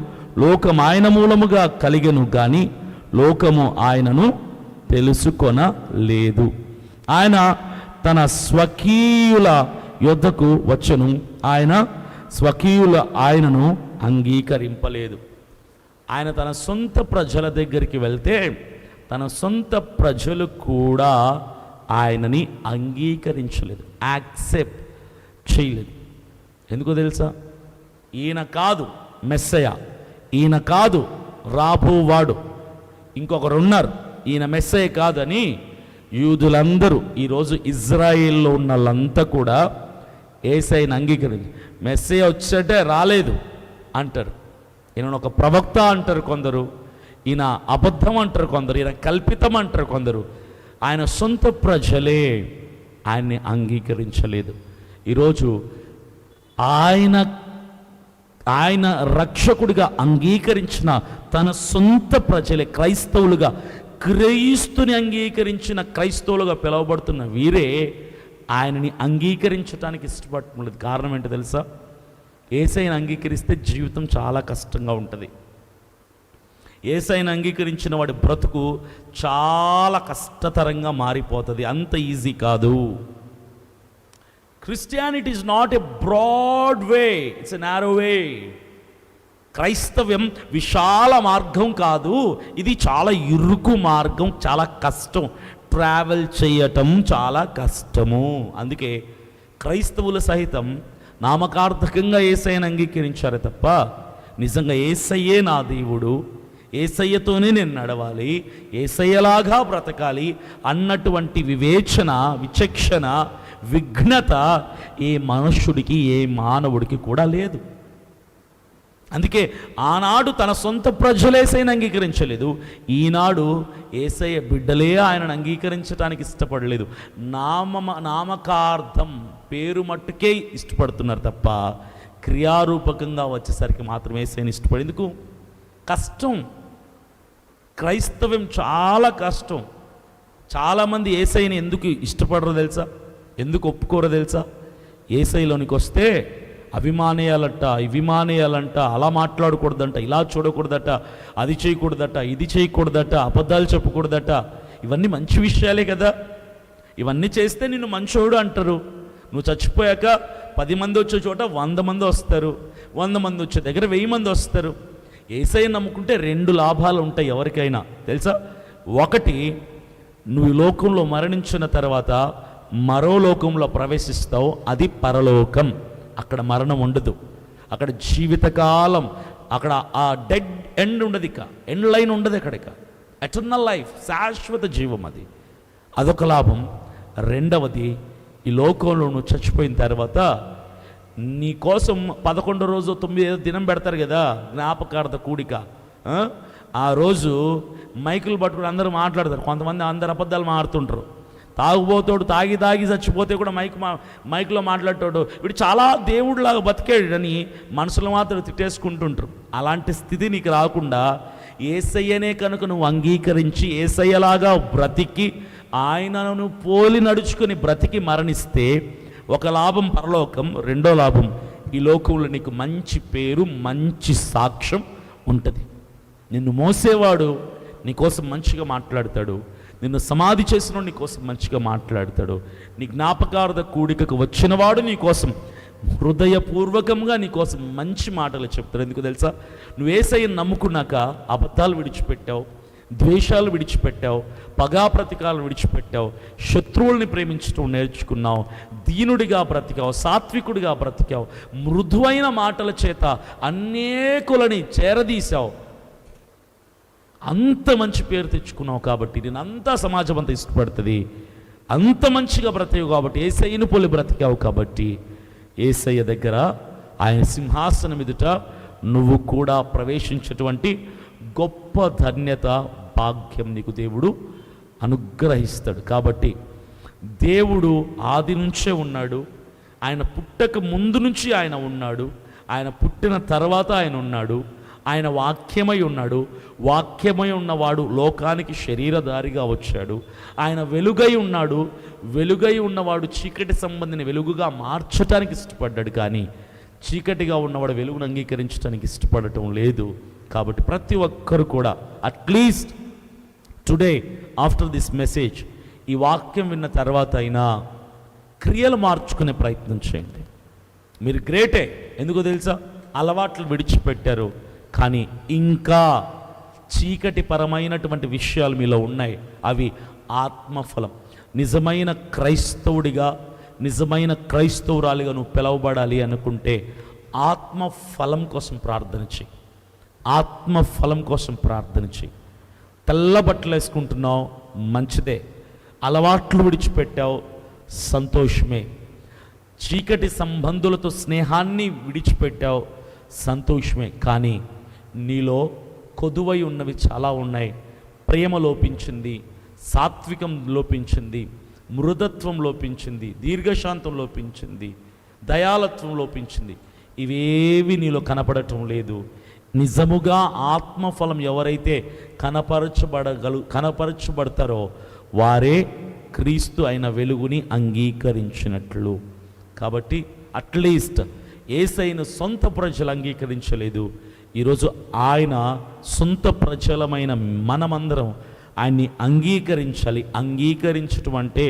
లోకం ఆయన మూలముగా కలిగెను కానీ లోకము ఆయనను తెలుసుకొనలేదు. ఆయన తన స్వకీయుల యొద్దకు వచ్చెను, ఆయన స్వకీయుల ఆయనను అంగీకరింపలేదు. ఆయన తన సొంత ప్రజల దగ్గరికి వెళ్తే తన సొంత ప్రజలు కూడా ఆయనని అంగీకరించలేదు, యాక్సెప్ట్ చేయలేదు. ఎందుకో తెలుసా? ఈయన కాదు మెస్సయ, ఈయన కాదు రాబోవాడు, ఇంకొకరు ఉన్నారు, ఈయన మెస్సయ కాదని యూదులందరూ, ఈరోజు ఇజ్రాయేల్లో ఉన్న వాళ్ళంతా కూడా యేసయ్యను అంగీకరించి, మెస్సయ వచ్చేటే రాలేదు అంటారు, ఈయన ఒక ప్రవక్త అంటారు కొందరు, ఈయన అబద్ధం అంటారు కొందరు, ఈయన కల్పితం అంటారు కొందరు. ఆయన సొంత ప్రజలే ఆయన్ని అంగీకరించలేదు. ఈరోజు ఆయన రక్షకుడిగా అంగీకరించిన తన సొంత ప్రజలే, క్రైస్తవులుగా, క్రీస్తుని అంగీకరించిన క్రైస్తవులుగా పిలువబడుతున్న వీరే ఆయనని అంగీకరించడానికి ఇష్టపడలేదు. కారణం ఏంటో తెలుసా? యేసయ్యను అంగీకరిస్తే జీవితం చాలా కష్టంగా ఉంటుంది. యేసయ్యను అంగీకరించిన వాడి బ్రతుకు చాలా కష్టతరంగా మారిపోతుంది, అంత ఈజీ కాదు. Christianity is not a broad way, it's a narrow way. క్రైస్తవ్యం విశాల మార్గం కాదు, ఇది చాలా ఇరుకు మార్గం, చాలా కష్టం, ట్రావెల్ చేయటం చాలా కష్టము. అందుకే క్రైస్తవులు సహితం నామకార్థకంగా యేసయ్యను అంగీకరించారు తప్ప నిజంగా యేసయ్యే నా దేవుడు, యేసయ్యతోనే నేను నడవాలి, యేసయ్యలాగా బ్రతకాలి అన్నటువంటి వివేచన, విచక్షణ, విఘ్నత ఏ మనుష్యుడికి, ఏ మానవుడికి కూడా లేదు. అందుకే ఆనాడు తన సొంత ప్రజలు యేసయ్యను అంగీకరించలేదు, ఈనాడు యేసయ్య బిడ్డలే ఆయనను అంగీకరించడానికి ఇష్టపడలేదు. నామకార్థం, పేరు మట్టుకే ఇష్టపడుతున్నారు తప్ప క్రియారూపకంగా వచ్చేసరికి మాత్రం యేసయ్యను ఇష్టపడి. ఎందుకు? కష్టం. క్రైస్తవ్యం చాలా కష్టం. చాలామంది యేసయ్యని ఎందుకు ఇష్టపడరో తెలుసా? ఎందుకు ఒప్పుకోరో తెలుసా? యేసయ్యలోనికి వస్తే అభిమానేయాలంట, ఇవిమానేయాలంట, అలా మాట్లాడకూడదంట, ఇలా చూడకూడదట, అది చేయకూడదట, ఇది చేయకూడదట, అబద్ధాలు చెప్పకూడదట. ఇవన్నీ మంచి విషయాలే కదా, ఇవన్నీ చేస్తే నిన్ను మంచోడు అంటారు. నువ్వు చచ్చిపోయాక 10 మంది వచ్చే చోట 100 మంది వస్తారు, 100 మంది వచ్చే దగ్గర 1000 మంది వస్తారు. యేసయ్యను నమ్ముకుంటే 2 లాభాలు ఉంటాయి ఎవరికైనా తెలుసా? ఒకటి, నువ్వు ఈ లోకంలో మరణించిన తర్వాత మరో లోకంలో ప్రవేశిస్తావు, అది పరలోకం. అక్కడ మరణం ఉండదు, అక్కడ జీవితకాలం, అక్కడ ఆ డెడ్ ఎండ్ ఉండదు, ఇక ఎండ్ లైన్ ఉండదు, అక్కడ ఇక ఎటర్నల్ లైఫ్, శాశ్వత జీవం, అదొక లాభం. రెండవది, ఈ లోకంలో నువ్వు చచ్చిపోయిన తర్వాత నీ కోసం 11వ రోజు 9వ దినం పెడతారు కదా, జ్ఞాపకార్థ కూడిక. ఆ రోజు మైకులు పట్టుకుని అందరూ మాట్లాడతారు. కొంతమంది అందరు అబద్ధాలు మాడుతుంటారు. తాగుబోతాడు, తాగి చచ్చిపోతే కూడా మైక్లో మాట్లాడతాడు, వీడు చాలా దేవుడిలాగా బతికాడు అని మనసులో మాత్రం తిట్టేసుకుంటుంటారు. అలాంటి స్థితి నీకు రాకుండా యేసయ్యనే కనుక నువ్వు అంగీకరించి యేసయ్యలాగా బ్రతికి ఆయనను పోలి నడుచుకుని బ్రతికి మరణిస్తే ఒక లాభం పరలోకం, రెండో లాభం ఈ లోకంలో నీకు మంచి పేరు, మంచి సాక్ష్యం ఉంటుంది. నిన్ను మోసేవాడు నీకోసం మంచిగా మాట్లాడతాడు, నిన్ను సమాధి చేసిన నీ కోసం మంచిగా మాట్లాడతాడు, నీ జ్ఞాపకార్థ కూడికకు వచ్చినవాడు నీ కోసం హృదయపూర్వకంగా నీ కోసం మంచి మాటలు చెప్తాడు. ఎందుకు తెలుసా? నువ్వు యేసయ్యను నమ్ముకున్నాక అబద్ధాలు విడిచిపెట్టావు, ద్వేషాలు విడిచిపెట్టావు, పగా ప్రతీకాలను విడిచిపెట్టావు, శత్రువుల్ని ప్రేమించడం నేర్చుకున్నావు, దీనుడిగా బ్రతికావు, సాత్వికుడిగా బ్రతికావు, మృదువైన మాటల చేత అనేకులని చేరదీశావు, అంత మంచి పేరు తెచ్చుకున్నావు. కాబట్టి నేను అంతా సమాజం అంతా ఇష్టపడుతుంది, అంత మంచిగా బ్రతికావు కాబట్టి, యేసయ్యను పోలి బ్రతికావు కాబట్టి యేసయ్య దగ్గర, ఆయన సింహాసనం ఎదుట నువ్వు కూడా ప్రవేశించేటువంటి గొప్ప ధన్యత, భాగ్యం నీకు దేవుడు అనుగ్రహిస్తాడు. కాబట్టి దేవుడు ఆది నుంచే ఉన్నాడు, ఆయన పుట్టక ముందు నుంచి ఆయన ఉన్నాడు, ఆయన పుట్టిన తర్వాత ఆయన ఉన్నాడు, ఆయన వాక్యమై ఉన్నాడు, వాక్యమై ఉన్నవాడు లోకానికి శరీరధారిగా వచ్చాడు, ఆయన వెలుగై ఉన్నాడు, వెలుగై ఉన్నవాడు చీకటి సంబంధిని వెలుగుగా మార్చడానికి ఇష్టపడ్డాడు, కానీ చీకటిగా ఉన్నవాడు వెలుగును అంగీకరించడానికి ఇష్టపడటం లేదు. కాబట్టి ప్రతి ఒక్కరు కూడా at least today after this message, ఈ వాక్యం విన్న తర్వాత అయినా క్రియలు మార్చుకునే ప్రయత్నం చేయండి. మీరు గ్రేటే, ఎందుకో తెలుసా? అలవాట్లు విడిచిపెట్టారు, కానీ ఇంకా చీకటి పరమైనటువంటి విషయాలు మీలో ఉన్నాయి. అవి ఆత్మఫలం. నిజమైన క్రైస్తవుడిగా, నిజమైన క్రైస్తవురాలిగా నువ్వు పిలవబడాలి అనుకుంటే ఆత్మఫలం కోసం ప్రార్థన చెయ్యి. ఆత్మఫలం కోసం ప్రార్థన చెయ్యి. తెల్ల బట్టలు వేసుకుంటున్నావు, మంచిదే. అలవాట్లు విడిచిపెట్టావు, సంతోషమే. చీకటి సంబంధులతో స్నేహాన్ని విడిచిపెట్టావు, సంతోషమే. కానీ నీలో కొదువై ఉన్నవి చాలా ఉన్నాయి. ప్రేమ లోపించింది, సాత్వికం లోపించింది, మృదత్వం లోపించింది, దీర్ఘశాంతం లోపించింది, దయాలత్వం లోపించింది. ఇవేవి నీలో కనపడటం లేదు. నిజముగా ఆత్మఫలం ఎవరైతే కనపరచబడతారో వారే క్రీస్తు అయిన వెలుగుని అంగీకరించినట్లు. కాబట్టి అట్లీస్ట్ యేసయ్యను సొంత ప్రజలు అంగీకరించలేదు. ఈరోజు ఆయన సొంత ప్రజలమైన మనమందరం ఆయన్ని అంగీకరించాలి. అంగీకరించటం అంటే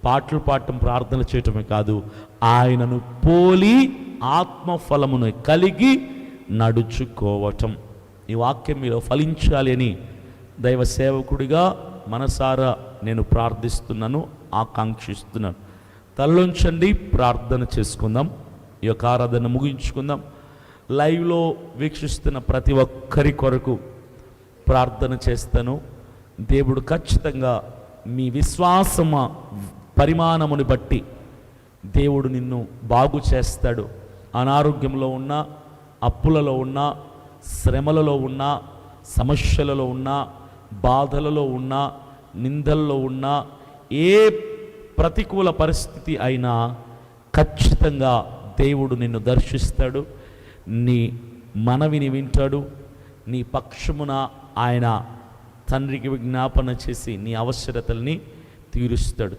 పాటలు పాడటం, ప్రార్థన చేయటమే కాదు, ఆయనను పోలి ఆత్మఫలమును కలిగి నడుచుకోవటం. ఈ వాక్యం మీలో ఫలించాలి అని దైవ సేవకుడిగా మనసారా నేను ప్రార్థిస్తున్నాను, ఆకాంక్షిస్తున్నాను. తలలోంచండి, ప్రార్థన చేసుకుందాం. ఈ యొక్క ఆరాధన ముగించుకుందాం. లైవ్లో వీక్షిస్తున్న ప్రతి ఒక్కరి కొరకు ప్రార్థన చేస్తాను. దేవుడు ఖచ్చితంగా మీ విశ్వాసమ పరిమాణముని బట్టి దేవుడు నిన్ను బాగు చేస్తాడు. అనారోగ్యంలో ఉన్నా, అప్పులలో ఉన్నా, శ్రమలలో ఉన్నా, సమస్యలలో ఉన్నా, బాధలలో ఉన్నా, నిందల్లో ఉన్నా, ఏ ప్రతికూల పరిస్థితి అయినా ఖచ్చితంగా దేవుడు నిన్ను దర్శిస్తాడు. నీ మనవిని వింటాడు. నీ పక్షమున ఆయన తండ్రికి విజ్ఞాపన చేసి నీ అవసరతల్ని తీరుస్తాడు.